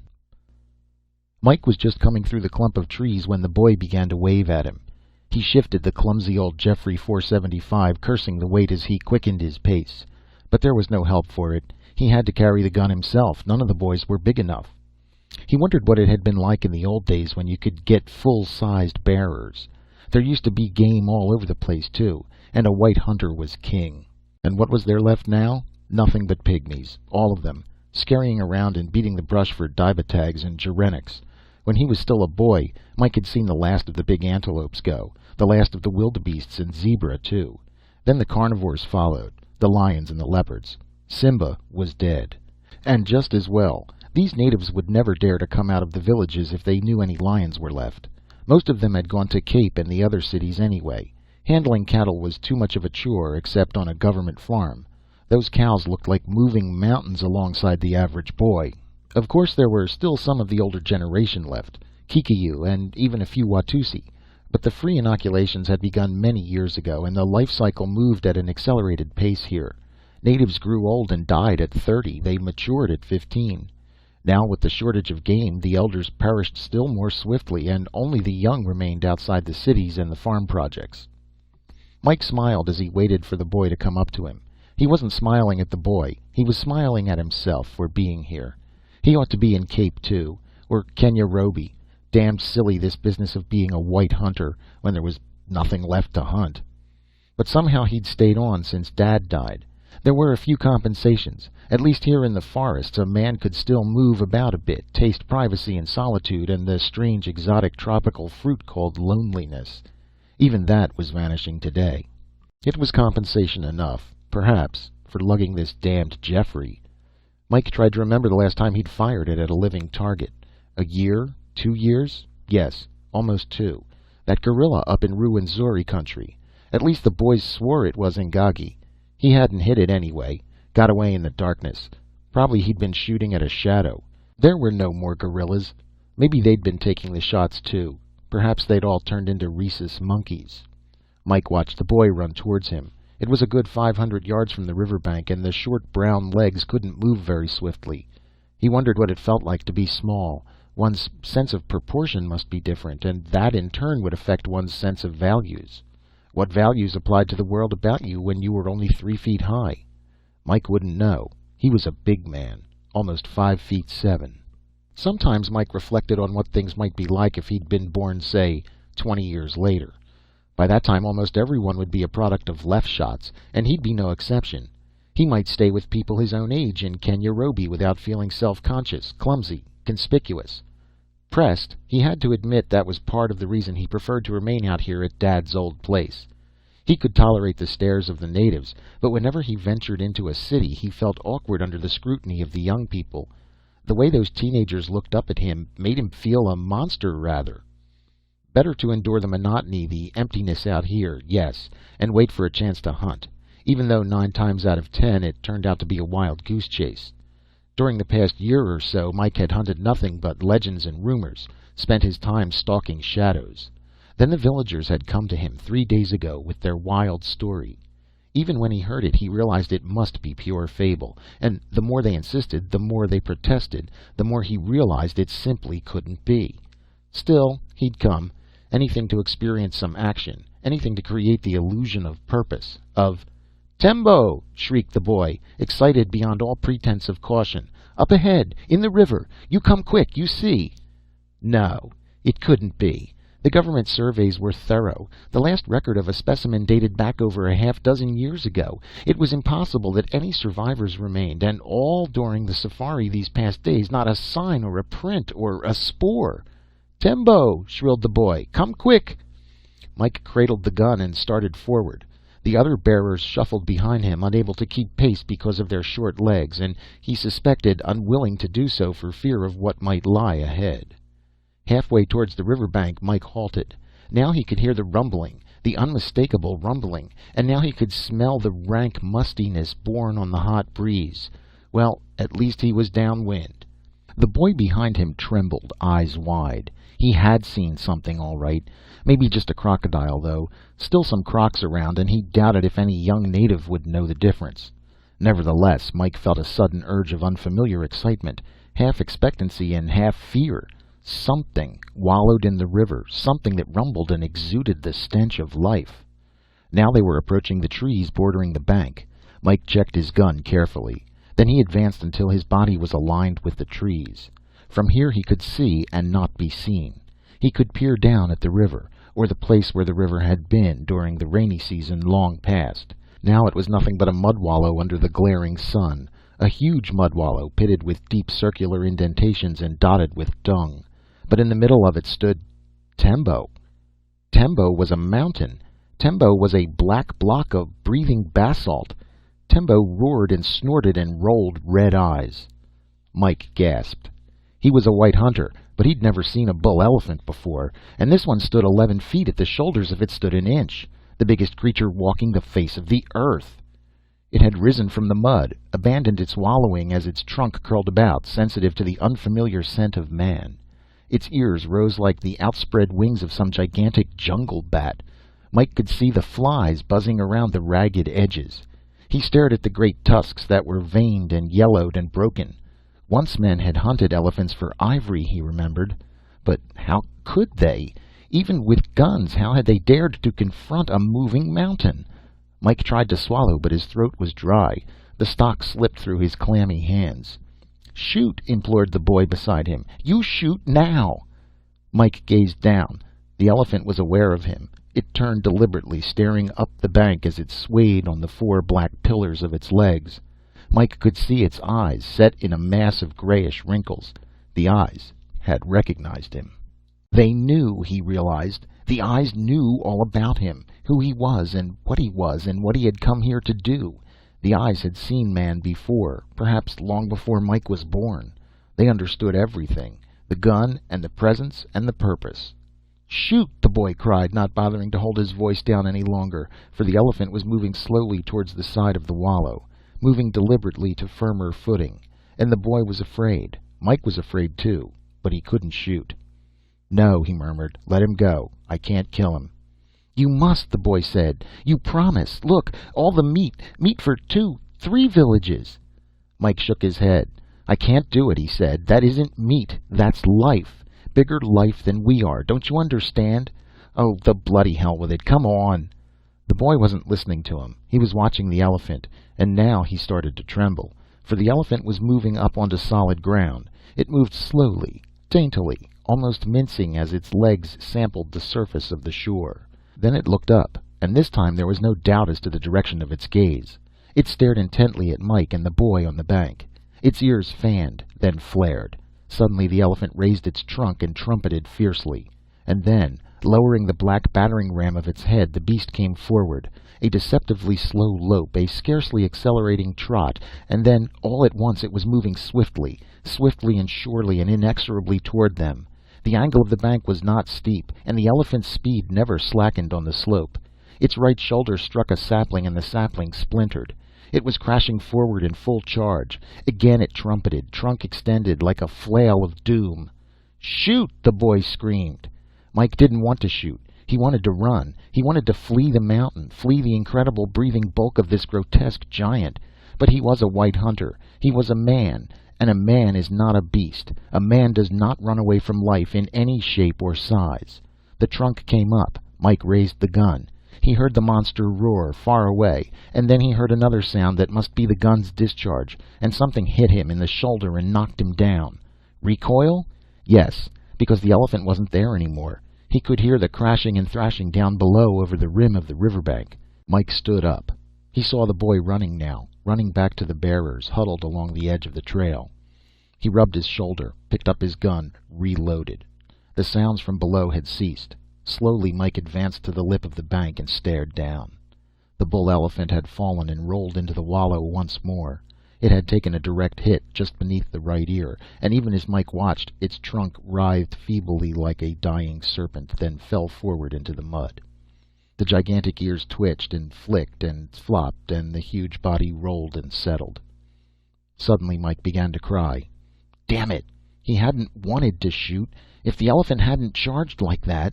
Mike was just coming through the clump of trees when the boy began to wave at him. He shifted the clumsy old Jeffrey 475, cursing the weight as he quickened his pace. But there was no help for it. He had to carry the gun himself. None of the boys were big enough. He wondered what it had been like in the old days when you could get full-sized bearers. There used to be game all over the place, too, and a white hunter was king. And what was there left now? Nothing but pygmies, all of them, scurrying around and beating the brush for dibatags and gerenics. When he was still a boy, Mike had seen the last of the big antelopes go, the last of the wildebeests and zebra, too. Then the carnivores followed, the lions and the leopards. Simba was dead. And just as well. These natives would never dare to come out of the villages if they knew any lions were left. Most of them had gone to Cape and the other cities anyway. Handling cattle was too much of a chore, except on a government farm. Those cows looked like moving mountains alongside the average boy. Of course there were still some of the older generation left, Kikiyu and even a few Watusi, but the free inoculations had begun many years ago, and the life cycle moved at an accelerated pace here. Natives grew old and died at 30, they matured at 15. Now, with the shortage of game, the elders perished still more swiftly, and only the young remained outside the cities and the farm projects. Mike smiled as he waited for the boy to come up to him. He wasn't smiling at the boy. He was smiling at himself for being here. He ought to be in Cape, too, or Kenya Roby. Damned silly, this business of being a white hunter when there was nothing left to hunt. But somehow he'd stayed on since Dad died. There were a few compensations. At least here in the forests a man could still move about a bit, taste privacy and solitude and the strange exotic tropical fruit called loneliness. Even that was vanishing today. It was compensation enough, perhaps, for lugging this damned Jeffrey. Mike tried to remember the last time he'd fired it at a living target. A year? 2 years? Yes, almost 2. That gorilla up in Ruwenzori country. At least the boys swore it was Ngagi. He hadn't hit it anyway. Got away in the darkness. Probably he'd been shooting at a shadow. There were no more gorillas. Maybe they'd been taking the shots too. Perhaps they'd all turned into rhesus monkeys. Mike watched the boy run towards him. It was a good 500 yards from the riverbank, and the short brown legs couldn't move very swiftly. He wondered what it felt like to be small. One's sense of proportion must be different, and that in turn would affect one's sense of values. What values applied to the world about you when you were only 3 feet high? Mike wouldn't know. He was a big man, almost 5'7". Sometimes Mike reflected on what things might be like if he'd been born, say, 20 years later. By that time almost everyone would be a product of left shots, and he'd be no exception. He might stay with people his own age in Kenya Roby without feeling self-conscious, clumsy, conspicuous. Pressed, he had to admit that was part of the reason he preferred to remain out here at Dad's old place. He could tolerate the stares of the natives, but whenever he ventured into a city he felt awkward under the scrutiny of the young people. The way those teenagers looked up at him made him feel a monster, rather. Better to endure the monotony, the emptiness out here, yes, and wait for a chance to hunt, even though 9 times out of 10 it turned out to be a wild goose chase. During the past year or so Mike had hunted nothing but legends and rumors, spent his time stalking shadows. Then the villagers had come to him 3 days ago with their wild story. Even when he heard it he realized it must be pure fable, and the more they insisted, the more they protested, the more he realized it simply couldn't be. Still, he'd come, anything to experience some action, anything to create the illusion of purpose, of "Tembo!" shrieked the boy, excited beyond all pretense of caution. "Up ahead, in the river! You come quick, you see!" No, it couldn't be. The government surveys were thorough. The last record of a specimen dated back over a half-dozen years ago. It was impossible that any survivors remained, and all during the safari these past days, not a sign or a print or a spoor. "Tembo!" shrilled the boy. "Come quick!" Mike cradled the gun and started forward. The other bearers shuffled behind him, unable to keep pace because of their short legs, and he suspected unwilling to do so for fear of what might lie ahead. Halfway towards the river bank, Mike halted. Now he could hear the rumbling, the unmistakable rumbling, and now he could smell the rank mustiness borne on the hot breeze. Well, at least he was downwind. The boy behind him trembled, eyes wide. He had seen something, all right. Maybe just a crocodile, though. Still some crocs around, and he doubted if any young native would know the difference. Nevertheless, Mike felt a sudden urge of unfamiliar excitement, half expectancy and half fear. Something wallowed in the river, something that rumbled and exuded the stench of life. Now they were approaching the trees bordering the bank. Mike checked his gun carefully. Then he advanced until his body was aligned with the trees. From here he could see and not be seen. He could peer down at the river, or the place where the river had been during the rainy season long past. Now it was nothing but a mud wallow under the glaring sun, a huge mud wallow pitted with deep circular indentations and dotted with dung. But in the middle of it stood Tembo. Tembo was a mountain. Tembo was a black block of breathing basalt. Tembo roared and snorted and rolled red eyes. Mike gasped. He was a white hunter, but he'd never seen a bull elephant before, and this one stood 11 feet at the shoulders if it stood an inch, the biggest creature walking the face of the earth. It had risen from the mud, abandoned its wallowing as its trunk curled about, sensitive to the unfamiliar scent of man. Its ears rose like the outspread wings of some gigantic jungle bat. Mike could see the flies buzzing around the ragged edges. He stared at the great tusks that were veined and yellowed and broken. Once men had hunted elephants for ivory, he remembered. But how could they? Even with guns, how had they dared to confront a moving mountain? Mike tried to swallow, but his throat was dry. The stock slipped through his clammy hands. "Shoot!" implored the boy beside him. "You shoot now!" Mike gazed down. The elephant was aware of him. It turned deliberately, staring up the bank as it swayed on the 4 black pillars of its legs. Mike could see its eyes, set in a mass of grayish wrinkles. The eyes had recognized him. They knew, he realized. The eyes knew all about him, who he was and what he had come here to do. The eyes had seen man before, perhaps long before Mike was born. They understood everything, the gun and the presence and the purpose. "Shoot!" the boy cried, not bothering to hold his voice down any longer, for the elephant was moving slowly towards the side of the wallow, moving deliberately to firmer footing. And the boy was afraid. Mike was afraid too, but he couldn't shoot. "No," he murmured. "Let him go. I can't kill him." "You must," the boy said. "You promise. Look, all the meat for 2, 3 villages." Mike shook his head. "I can't do it," he said. "That isn't meat. That's life. Bigger life than we are. Don't you understand? Oh, the bloody hell with it. Come on." The boy wasn't listening to him. He was watching the elephant, and now he started to tremble, for the elephant was moving up onto solid ground. It moved slowly, daintily, almost mincing as its legs sampled the surface of the shore. Then it looked up, and this time there was no doubt as to the direction of its gaze. It stared intently at Mike and the boy on the bank. Its ears fanned, then flared. Suddenly the elephant raised its trunk and trumpeted fiercely. And then, lowering the black battering ram of its head, the beast came forward, a deceptively slow lope, a scarcely accelerating trot, and then, all at once, it was moving swiftly and surely and inexorably toward them. The angle of the bank was not steep, and the elephant's speed never slackened on the slope. Its right shoulder struck a sapling, and the sapling splintered. It was crashing forward in full charge. Again it trumpeted, trunk extended, like a flail of doom. "Shoot!" the boy screamed. Mike didn't want to shoot. He wanted to run. He wanted to flee the mountain, flee the incredible breathing bulk of this grotesque giant. But he was a white hunter. He was a man, and a man is not a beast. A man does not run away from life in any shape or size. The trunk came up. Mike raised the gun. He heard the monster roar far away, and then he heard another sound that must be the gun's discharge, and something hit him in the shoulder and knocked him down. Recoil? Yes, because the elephant wasn't there anymore. He could hear the crashing and thrashing down below over the rim of the riverbank. Mike stood up. He saw the boy running now, running back to the bearers, huddled along the edge of the trail. He rubbed his shoulder, picked up his gun, reloaded. The sounds from below had ceased. Slowly Mike advanced to the lip of the bank and stared down. The bull elephant had fallen and rolled into the wallow once more. It had taken a direct hit just beneath the right ear, and even as Mike watched, its trunk writhed feebly like a dying serpent, then fell forward into the mud. The gigantic ears twitched and flicked and flopped, and the huge body rolled and settled. Suddenly Mike began to cry. Damn it! He hadn't wanted to shoot. If the elephant hadn't charged like that...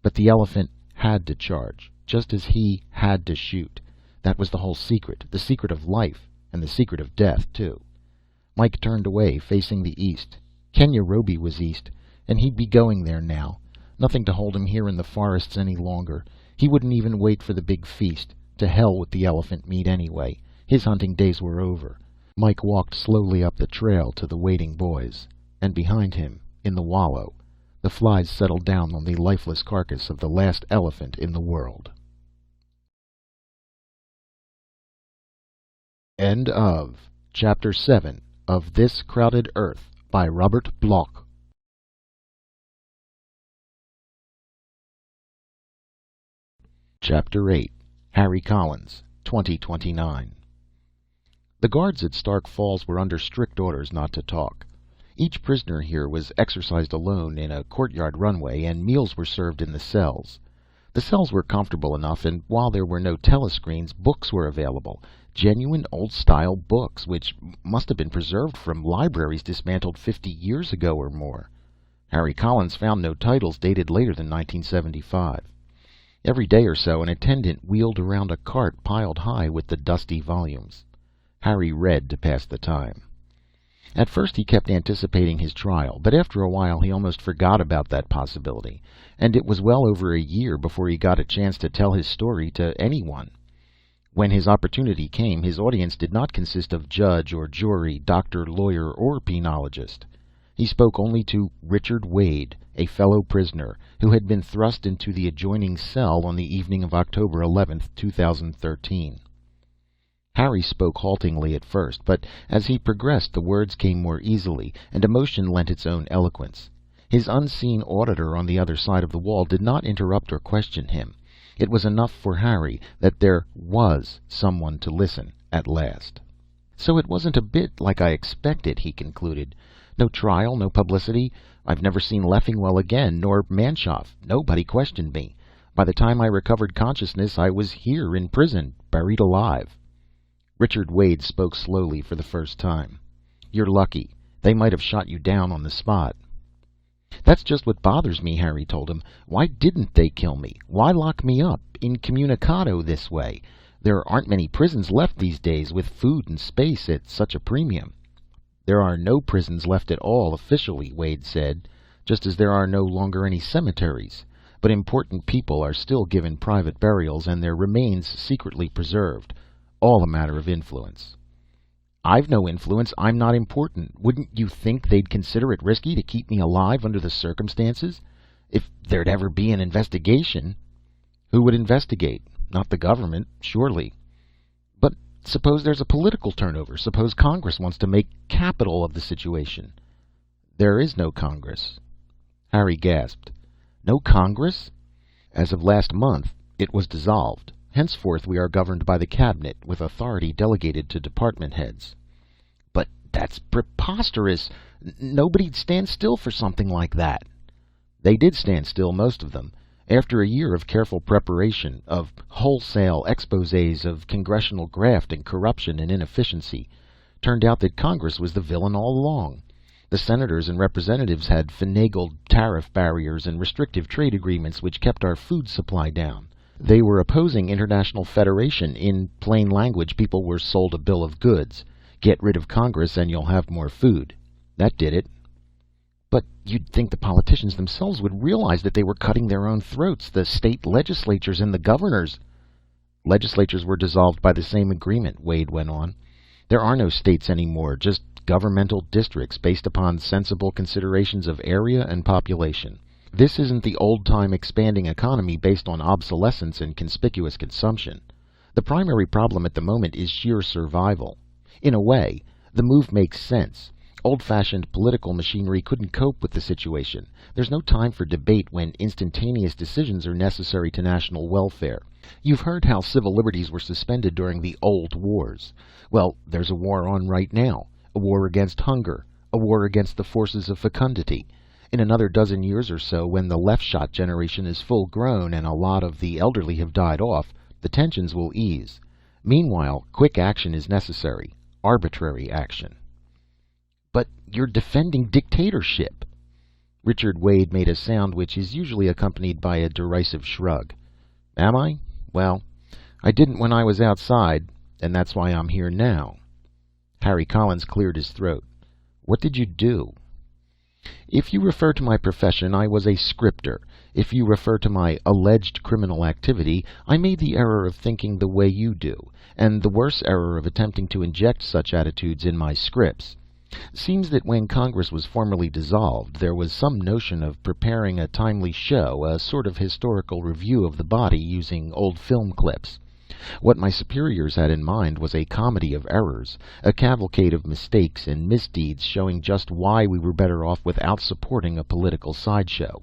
But the elephant had to charge, just as he had to shoot. That was the whole secret, the secret of life, and the secret of death, too. Mike turned away, facing the east. Kenya Roby was east, and he'd be going there now. Nothing to hold him here in the forests any longer. He wouldn't even wait for the big feast. To hell with the elephant meat anyway. His hunting days were over. Mike walked slowly up the trail to the waiting boys, and behind him, in the wallow, the flies settled down on the lifeless carcass of the last elephant in the world. End of Chapter 7 of This Crowded Earth by Robert Bloch. Chapter 8. Harry Collins, 2029. The guards at Stark Falls were under strict orders not to talk. Each prisoner here was exercised alone in a courtyard runway, and meals were served in the cells. The cells were comfortable enough, and while there were no telescreens, books were available. Genuine old-style books, which must have been preserved from libraries dismantled 50 years ago or more. Harry Collins found no titles dated later than 1975. Every day or so an attendant wheeled around a cart piled high with the dusty volumes. Harry read to pass the time. At first he kept anticipating his trial, but after a while he almost forgot about that possibility, and it was well over a year before he got a chance to tell his story to anyone. When his opportunity came, his audience did not consist of judge or jury, doctor, lawyer, or penologist. He spoke only to Richard Wade, a fellow prisoner, who had been thrust into the adjoining cell on the evening of October 11th, 2013. Harry spoke haltingly at first, but as he progressed the words came more easily, and emotion lent its own eloquence. His unseen auditor on the other side of the wall did not interrupt or question him. It was enough for Harry that there was someone to listen at last. So it wasn't a bit like I expected, he concluded. No trial, no publicity. I've never seen Leffingwell again, nor Manshoff. Nobody questioned me. By the time I recovered consciousness, I was here in prison, buried alive. Richard Wade spoke slowly for the first time. You're lucky. They might have shot you down on the spot. That's just what bothers me, Harry told him. Why didn't they kill me? Why lock me up, incommunicado this way? There aren't many prisons left these days, with food and space at such a premium. There are no prisons left at all, officially, Wade said, just as there are no longer any cemeteries. But important people are still given private burials, and their remains secretly preserved. All a matter of influence. I've no influence. I'm not important. Wouldn't you think they'd consider it risky to keep me alive under the circumstances? If there'd ever be an investigation. Who would investigate? Not the government, surely. But suppose there's a political turnover. Suppose Congress wants to make capital of the situation. There is no Congress. Harry gasped. No Congress? As of last month, it was dissolved. Henceforth we are governed by the cabinet, with authority delegated to department heads. But that's preposterous. Nobody'd stand still for something like that. They did stand still, most of them. After a year of careful preparation, of wholesale exposés of congressional graft and corruption and inefficiency, turned out that Congress was the villain all along. The senators and representatives had finagled tariff barriers and restrictive trade agreements which kept our food supply down. They were opposing international federation. In plain language, people were sold a bill of goods. Get rid of Congress and you'll have more food. That did it. But you'd think the politicians themselves would realize that they were cutting their own throats, the state legislatures and the governors. Legislatures were dissolved by the same agreement, Wade went on. There are no states anymore, just governmental districts based upon sensible considerations of area and population. This isn't the old-time expanding economy based on obsolescence and conspicuous consumption. The primary problem at the moment is sheer survival. In a way, the move makes sense. Old-fashioned political machinery couldn't cope with the situation. There's no time for debate when instantaneous decisions are necessary to national welfare. You've heard how civil liberties were suspended during the old wars. Well, there's a war on right now. A war against hunger. A war against the forces of fecundity. In another dozen years or so, when the left-shot generation is full grown and a lot of the elderly have died off, the tensions will ease. Meanwhile, quick action is necessary. Arbitrary action. But you're defending dictatorship. Richard Wade made a sound which is usually accompanied by a derisive shrug. Am I? Well, I didn't when I was outside, and that's why I'm here now. Harry Collins cleared his throat. What did you do? If you refer to my profession, I was a scripter. If you refer to my alleged criminal activity, I made the error of thinking the way you do, and the worse error of attempting to inject such attitudes in my scripts. Seems that when Congress was formally dissolved, there was some notion of preparing a timely show, a sort of historical review of the body using old film clips. What my superiors had in mind was a comedy of errors, a cavalcade of mistakes and misdeeds showing just why we were better off without supporting a political sideshow.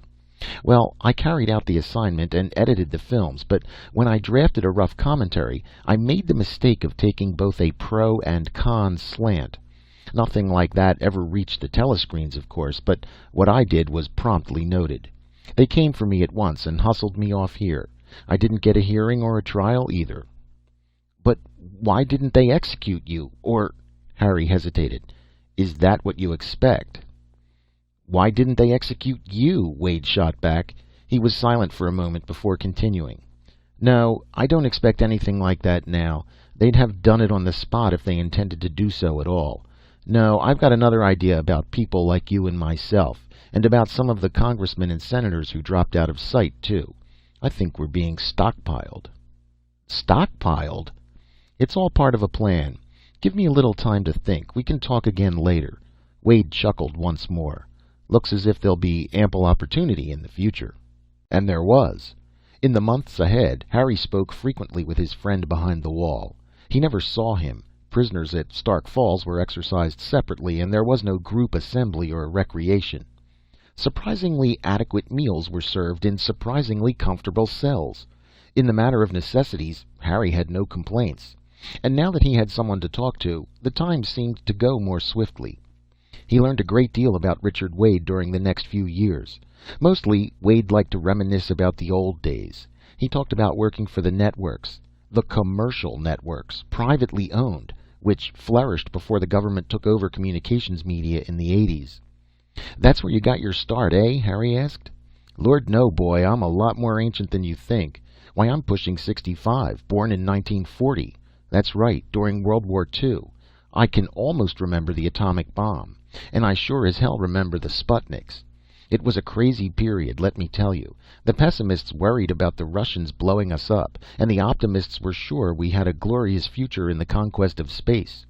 Well, I carried out the assignment and edited the films, but when I drafted a rough commentary, I made the mistake of taking both a pro and con slant. Nothing like that ever reached the telescreens, of course, but what I did was promptly noted. They came for me at once and hustled me off here. I didn't get a hearing or a trial either. But why didn't they execute you? Or, Harry hesitated, is that what you expect? Why didn't they execute you? Wade shot back. He was silent for a moment before continuing. No, I don't expect anything like that now. They'd have done it on the spot if they intended to do so at all. No, I've got another idea about people like you and myself, and about some of the congressmen and senators who dropped out of sight, too. I think we're being stockpiled. Stockpiled? It's all part of a plan. Give me a little time to think. We can talk again later. Wade chuckled once more. Looks as if there'll be ample opportunity in the future. And there was. In the months ahead, Harry spoke frequently with his friend behind the wall. He never saw him. Prisoners at Stark Falls were exercised separately, and there was no group assembly or recreation. Surprisingly adequate meals were served in surprisingly comfortable cells. In the matter of necessities, Harry had no complaints. And now that he had someone to talk to, the time seemed to go more swiftly. He learned a great deal about Richard Wade during the next few years. Mostly, Wade liked to reminisce about the old days. He talked about working for the networks, the commercial networks, privately owned, which flourished before the government took over communications media in the 80s. That's where you got your start, eh? Harry asked. Lord, no, boy. I'm a lot more ancient than you think. Why, I'm pushing 65, born in 1940. That's right, during World War II. I can almost remember the atomic bomb, and I sure as hell remember the Sputniks. It was a crazy period, let me tell you. The pessimists worried about the Russians blowing us up, and the optimists were sure we had a glorious future in the conquest of space.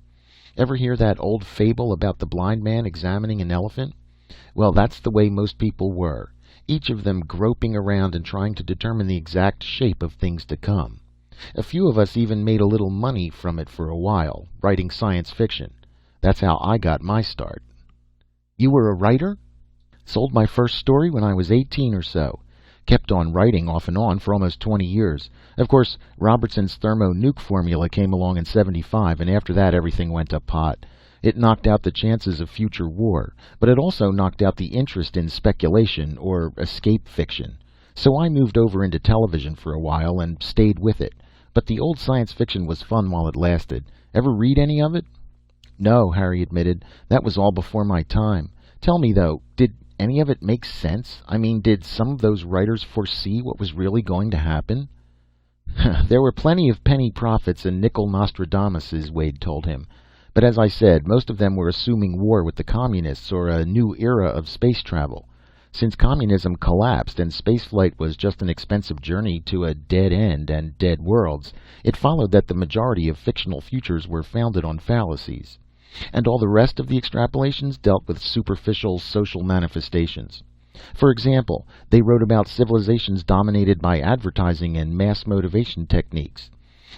Ever hear that old fable about the blind man examining an elephant? Well, that's the way most people were, each of them groping around and trying to determine the exact shape of things to come. A few of us even made a little money from it for a while, writing science fiction. That's how I got my start. You were a writer? Sold my first story when I was 18 or so. Kept on writing off and on for almost 20 years. Of course, Robertson's thermonuke formula came along in 75, and after that everything went to pot. It knocked out the chances of future war, but it also knocked out the interest in speculation or escape fiction. So I moved over into television for a while and stayed with it. But the old science fiction was fun while it lasted. Ever read any of it? No, Harry admitted. That was all before my time. Tell me, though, did any of it make sense? I mean, did some of those writers foresee what was really going to happen? There were plenty of penny prophets and nickel Nostradamuses, Wade told him. But as I said, most of them were assuming war with the communists or a new era of space travel. Since communism collapsed and spaceflight was just an expensive journey to a dead end and dead worlds, it followed that the majority of fictional futures were founded on fallacies. And all the rest of the extrapolations dealt with superficial social manifestations. For example, they wrote about civilizations dominated by advertising and mass motivation techniques.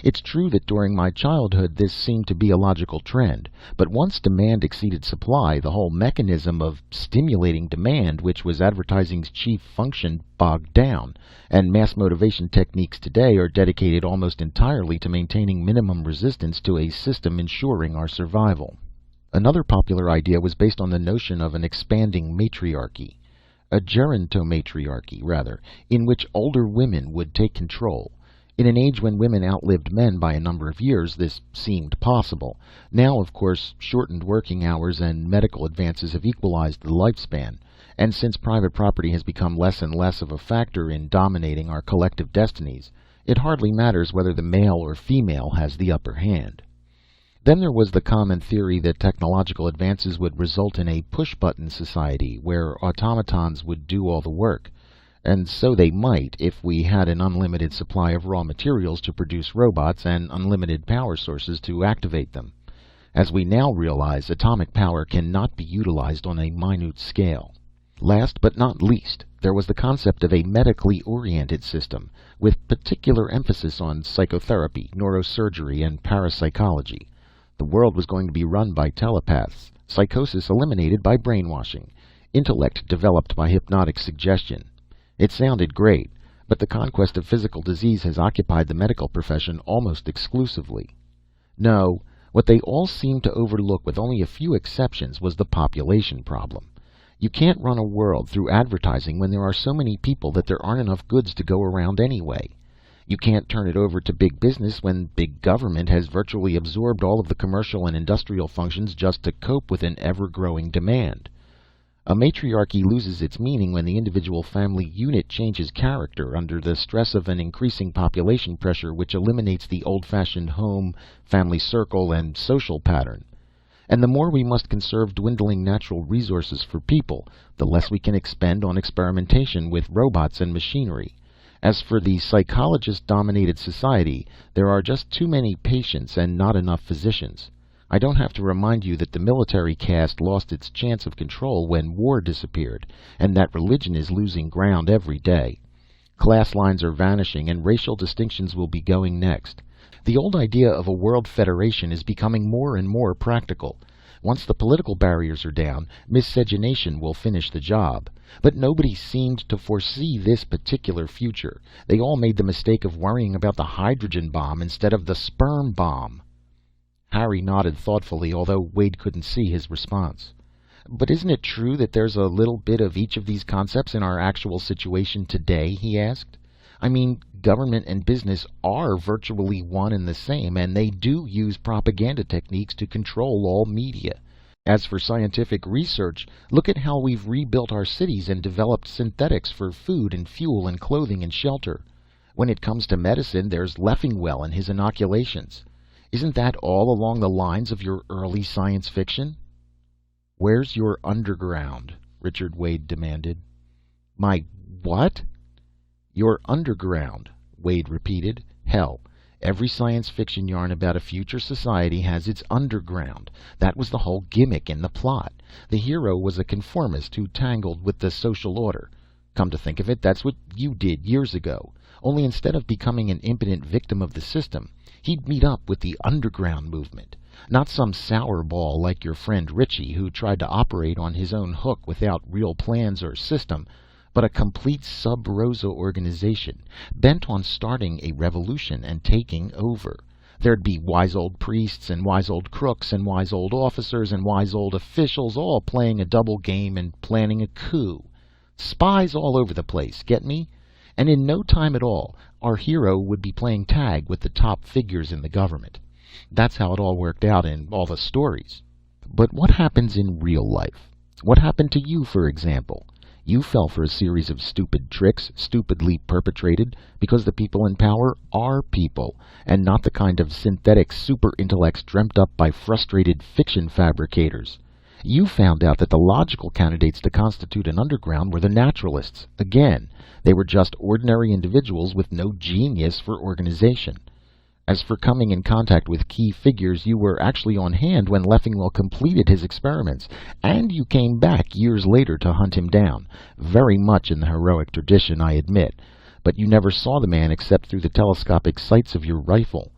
It's true that during my childhood this seemed to be a logical trend, but once demand exceeded supply, the whole mechanism of stimulating demand, which was advertising's chief function, bogged down, and mass motivation techniques today are dedicated almost entirely to maintaining minimum resistance to a system ensuring our survival. Another popular idea was based on the notion of an expanding matriarchy. A gerontomatriarchy, rather, in which older women would take control. In an age when women outlived men by a number of years, this seemed possible. Now, of course, shortened working hours and medical advances have equalized the lifespan, and since private property has become less and less of a factor in dominating our collective destinies, it hardly matters whether the male or female has the upper hand. Then there was the common theory that technological advances would result in a push-button society where automatons would do all the work. And so they might if we had an unlimited supply of raw materials to produce robots and unlimited power sources to activate them. As we now realize, atomic power cannot be utilized on a minute scale. Last but not least, there was the concept of a medically oriented system, with particular emphasis on psychotherapy, neurosurgery, and parapsychology. The world was going to be run by telepaths, psychosis eliminated by brainwashing, intellect developed by hypnotic suggestion. It sounded great, but the conquest of physical disease has occupied the medical profession almost exclusively. No, what they all seemed to overlook, with only a few exceptions, was the population problem. You can't run a world through advertising when there are so many people that there aren't enough goods to go around anyway. You can't turn it over to big business when big government has virtually absorbed all of the commercial and industrial functions just to cope with an ever-growing demand. A matriarchy loses its meaning when the individual family unit changes character under the stress of an increasing population pressure which eliminates the old-fashioned home, family circle, and social pattern. And the more we must conserve dwindling natural resources for people, the less we can expend on experimentation with robots and machinery. As for the psychologist-dominated society, there are just too many patients and not enough physicians. I don't have to remind you that the military caste lost its chance of control when war disappeared, and that religion is losing ground every day. Class lines are vanishing, and racial distinctions will be going next. The old idea of a world federation is becoming more and more practical. Once the political barriers are down, miscegenation will finish the job. But nobody seemed to foresee this particular future. They all made the mistake of worrying about the hydrogen bomb instead of the sperm bomb. Harry nodded thoughtfully, although Wade couldn't see his response. But isn't it true that there's a little bit of each of these concepts in our actual situation today, he asked. I mean, government and business are virtually one and the same, and they do use propaganda techniques to control all media. As for scientific research, look at how we've rebuilt our cities and developed synthetics for food and fuel and clothing and shelter. When it comes to medicine, there's Leffingwell and his inoculations. Isn't that all along the lines of your early science fiction? Where's your underground? Richard Wade demanded. My what? Your underground, Wade repeated. Hell, every science fiction yarn about a future society has its underground. That was the whole gimmick in the plot. The hero was a conformist who tangled with the social order. Come to think of it, that's what you did years ago. Only instead of becoming an impotent victim of the system, he'd meet up with the underground movement. Not some sour ball like your friend Richie, who tried to operate on his own hook without real plans or system, but a complete sub-rosa organization, bent on starting a revolution and taking over. There'd be wise old priests and wise old crooks and wise old officers and wise old officials, all playing a double game and planning a coup. Spies all over the place, get me? And in no time at all, our hero would be playing tag with the top figures in the government. That's how it all worked out in all the stories. But what happens in real life? What happened to you, for example? You fell for a series of stupid tricks, stupidly perpetrated, because the people in power are people, and not the kind of synthetic super-intellects dreamt up by frustrated fiction fabricators. You found out that the logical candidates to constitute an underground were the naturalists. Again, they were just ordinary individuals with no genius for organization. As for coming in contact with key figures, you were actually on hand when Leffingwell completed his experiments, and you came back years later to hunt him down. Very much in the heroic tradition, I admit, but you never saw the man except through the telescopic sights of your rifle.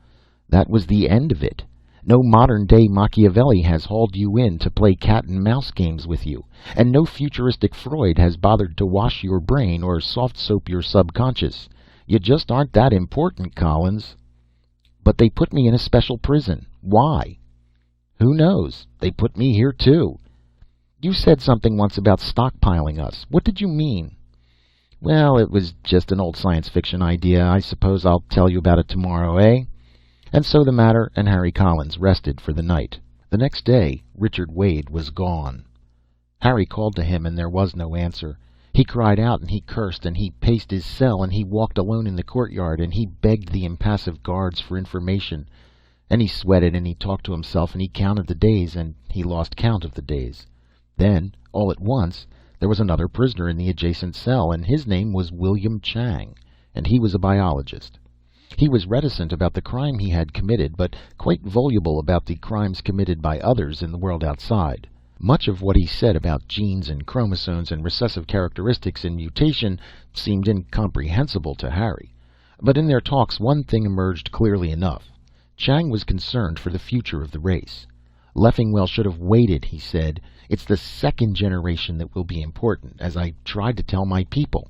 That was the end of it. No modern-day Machiavelli has hauled you in to play cat-and-mouse games with you, and no futuristic Freud has bothered to wash your brain or soft-soap your subconscious. You just aren't that important, Collins. But they put me in a special prison. Why? Who knows? They put me here, too. You said something once about stockpiling us. What did you mean? Well, it was just an old science fiction idea. I suppose I'll tell you about it tomorrow, eh? And so the matter and Harry Collins rested for the night. The next day, Richard Wade was gone. Harry called to him, and there was no answer. He cried out, and he cursed, and he paced his cell, and he walked alone in the courtyard, and he begged the impassive guards for information. And he sweated, and he talked to himself, and he counted the days, and he lost count of the days. Then, all at once, there was another prisoner in the adjacent cell, and his name was William Chang, and he was a biologist. He was reticent about the crime he had committed, but quite voluble about the crimes committed by others in the world outside. Much of what he said about genes and chromosomes and recessive characteristics and mutation seemed incomprehensible to Harry. But in their talks one thing emerged clearly enough. Chang was concerned for the future of the race. Leffingwell should have waited, he said. It's the second generation that will be important, as I tried to tell my people.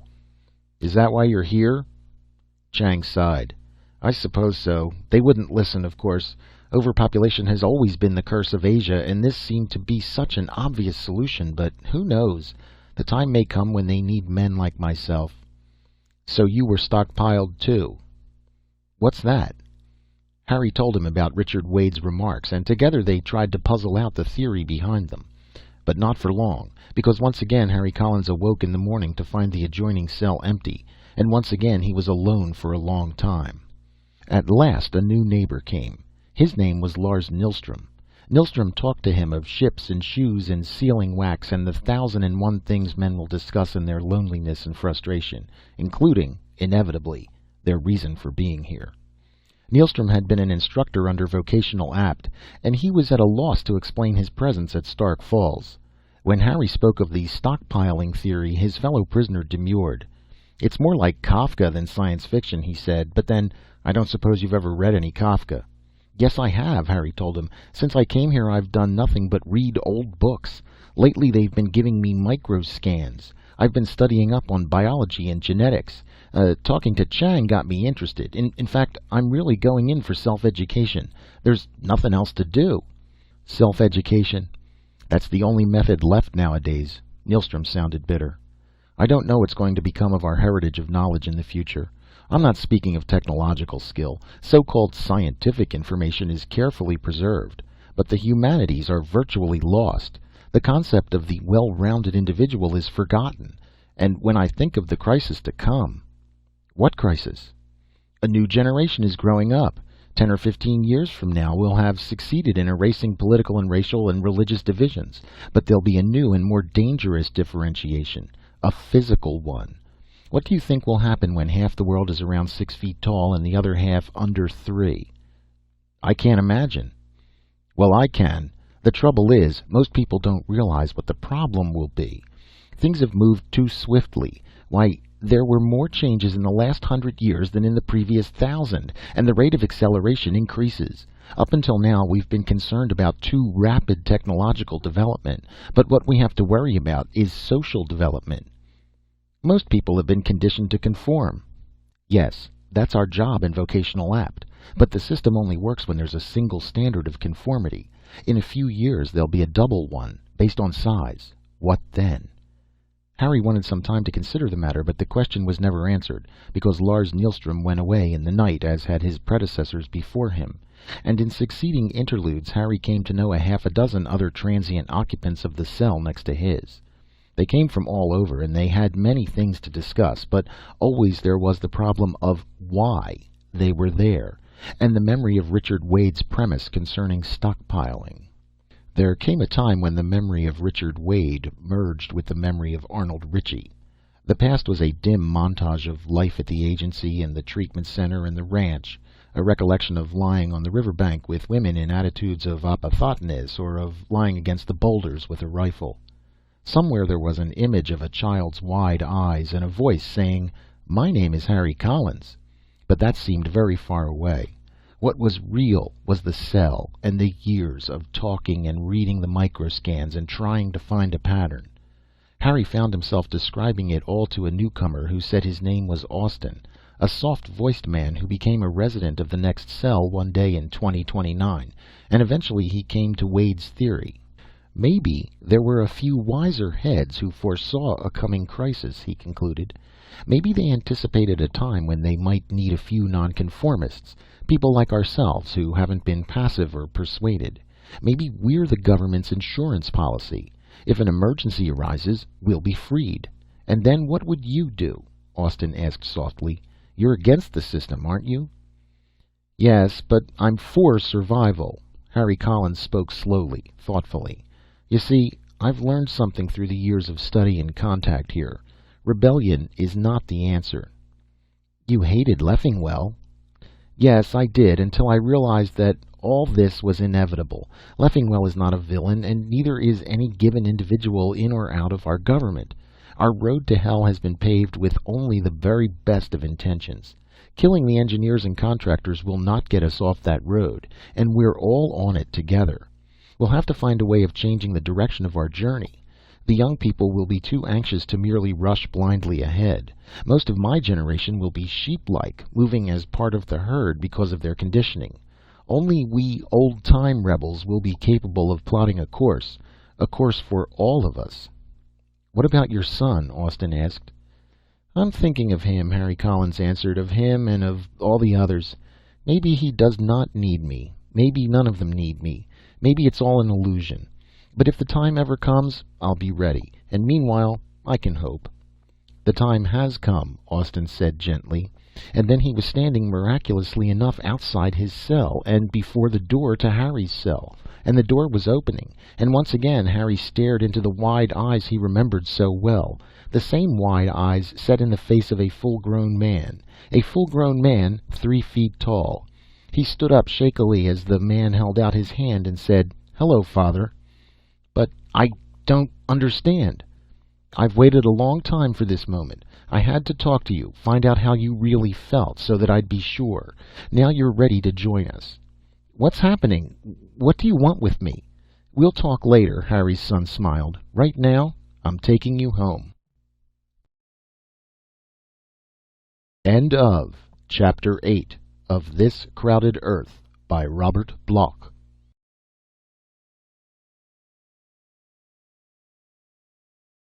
Is that why you're here? Chang sighed. I suppose so. They wouldn't listen, of course. Overpopulation has always been the curse of Asia, and this seemed to be such an obvious solution, but who knows? The time may come when they need men like myself. So you were stockpiled too. What's that? Harry told him about Richard Wade's remarks, and together they tried to puzzle out the theory behind them. But not for long, because once again Harry Collins awoke in the morning to find the adjoining cell empty, and once again he was alone for a long time. At last a new neighbor came. His name was Lars Nilstrom. Nilstrom talked to him of ships and shoes and sealing wax and the 1,001 things men will discuss in their loneliness and frustration, including, inevitably, their reason for being here. Nilstrom had been an instructor under Vocational Apt, and he was at a loss to explain his presence at Stark Falls. When Harry spoke of the stockpiling theory, his fellow prisoner demurred. It's more like Kafka than science fiction, he said, but then, I don't suppose you've ever read any Kafka. Yes, I have, Harry told him. Since I came here, I've done nothing but read old books. Lately, they've been giving me microscans. I've been studying up on biology and genetics. Talking to Chang got me interested. In fact, I'm really going in for self-education. There's nothing else to do. Self-education? That's the only method left nowadays. Nilstrom sounded bitter. I don't know what's going to become of our heritage of knowledge in the future. I'm not speaking of technological skill. So-called scientific information is carefully preserved, but the humanities are virtually lost. The concept of the well-rounded individual is forgotten. And when I think of the crisis to come... What crisis? A new generation is growing up. 10 or 15 years from now we'll have succeeded in erasing political and racial and religious divisions, but there'll be a new and more dangerous differentiation, a physical one. What do you think will happen when half the world is around 6 feet tall and the other half under 3? I can't imagine. Well, I can. The trouble is, most people don't realize what the problem will be. Things have moved too swiftly. Why, there were more changes in the last 100 years than in the previous 1,000, and the rate of acceleration increases. Up until now, we've been concerned about too rapid technological development, but what we have to worry about is social development. Most people have been conditioned to conform. Yes, that's our job in Vocational Apt, but the system only works when there's a single standard of conformity. In a few years there'll be a double one, based on size. What then? Harry wanted some time to consider the matter, but the question was never answered, because Lars Nilstrom went away in the night, as had his predecessors before him, and in succeeding interludes Harry came to know a half a dozen other transient occupants of the cell next to his. They came from all over, and they had many things to discuss, but always there was the problem of why they were there, and the memory of Richard Wade's premise concerning stockpiling. There came a time when the memory of Richard Wade merged with the memory of Arnold Ritchie. The past was a dim montage of life at the agency and the treatment center and the ranch, a recollection of lying on the riverbank with women in attitudes of opportuneness, or of lying against the boulders with a rifle. Somewhere there was an image of a child's wide eyes and a voice saying, "My name is Harry Collins." But that seemed very far away. What was real was the cell and the years of talking and reading the microscans and trying to find a pattern. Harry found himself describing it all to a newcomer who said his name was Austin, a soft-voiced man who became a resident of the next cell one day in 2029, and eventually he came to Wade's theory. Maybe there were a few wiser heads who foresaw a coming crisis, he concluded. Maybe they anticipated a time when they might need a few nonconformists, people like ourselves who haven't been passive or persuaded. Maybe we're the government's insurance policy. If an emergency arises, we'll be freed. And then what would you do? Austin asked softly. You're against the system, aren't you? Yes, but I'm for survival. Harry Collins spoke slowly, thoughtfully. You see, I've learned something through the years of study and contact here. Rebellion is not the answer. You hated Leffingwell. Yes, I did, until I realized that all this was inevitable. Leffingwell is not a villain, and neither is any given individual in or out of our government. Our road to hell has been paved with only the very best of intentions. Killing the engineers and contractors will not get us off that road, and we're all on it together. We'll have to find a way of changing the direction of our journey. The young people will be too anxious to merely rush blindly ahead. Most of my generation will be sheep-like, moving as part of the herd because of their conditioning. Only we old-time rebels will be capable of plotting a course for all of us. What about your son? Austin asked. I'm thinking of him, Harry Collins answered, of him and of all the others. Maybe he does not need me. Maybe none of them need me. Maybe it's all an illusion. But if the time ever comes, I'll be ready. And meanwhile, I can hope. The time has come, Austin said gently. And then he was standing miraculously enough outside his cell and before the door to Harry's cell. And the door was opening. And once again Harry stared into the wide eyes he remembered so well. The same wide eyes set in the face of a full-grown man. A full-grown man 3 feet tall. He stood up shakily as the man held out his hand and said, "Hello, Father." "But I don't understand." "I've waited a long time for this moment. I had to talk to you, find out how you really felt, so that I'd be sure. Now you're ready to join us." "What's happening? What do you want with me?" "We'll talk later," Harry's son smiled. "Right now, I'm taking you home." End of Chapter 8 of This Crowded Earth by Robert Bloch.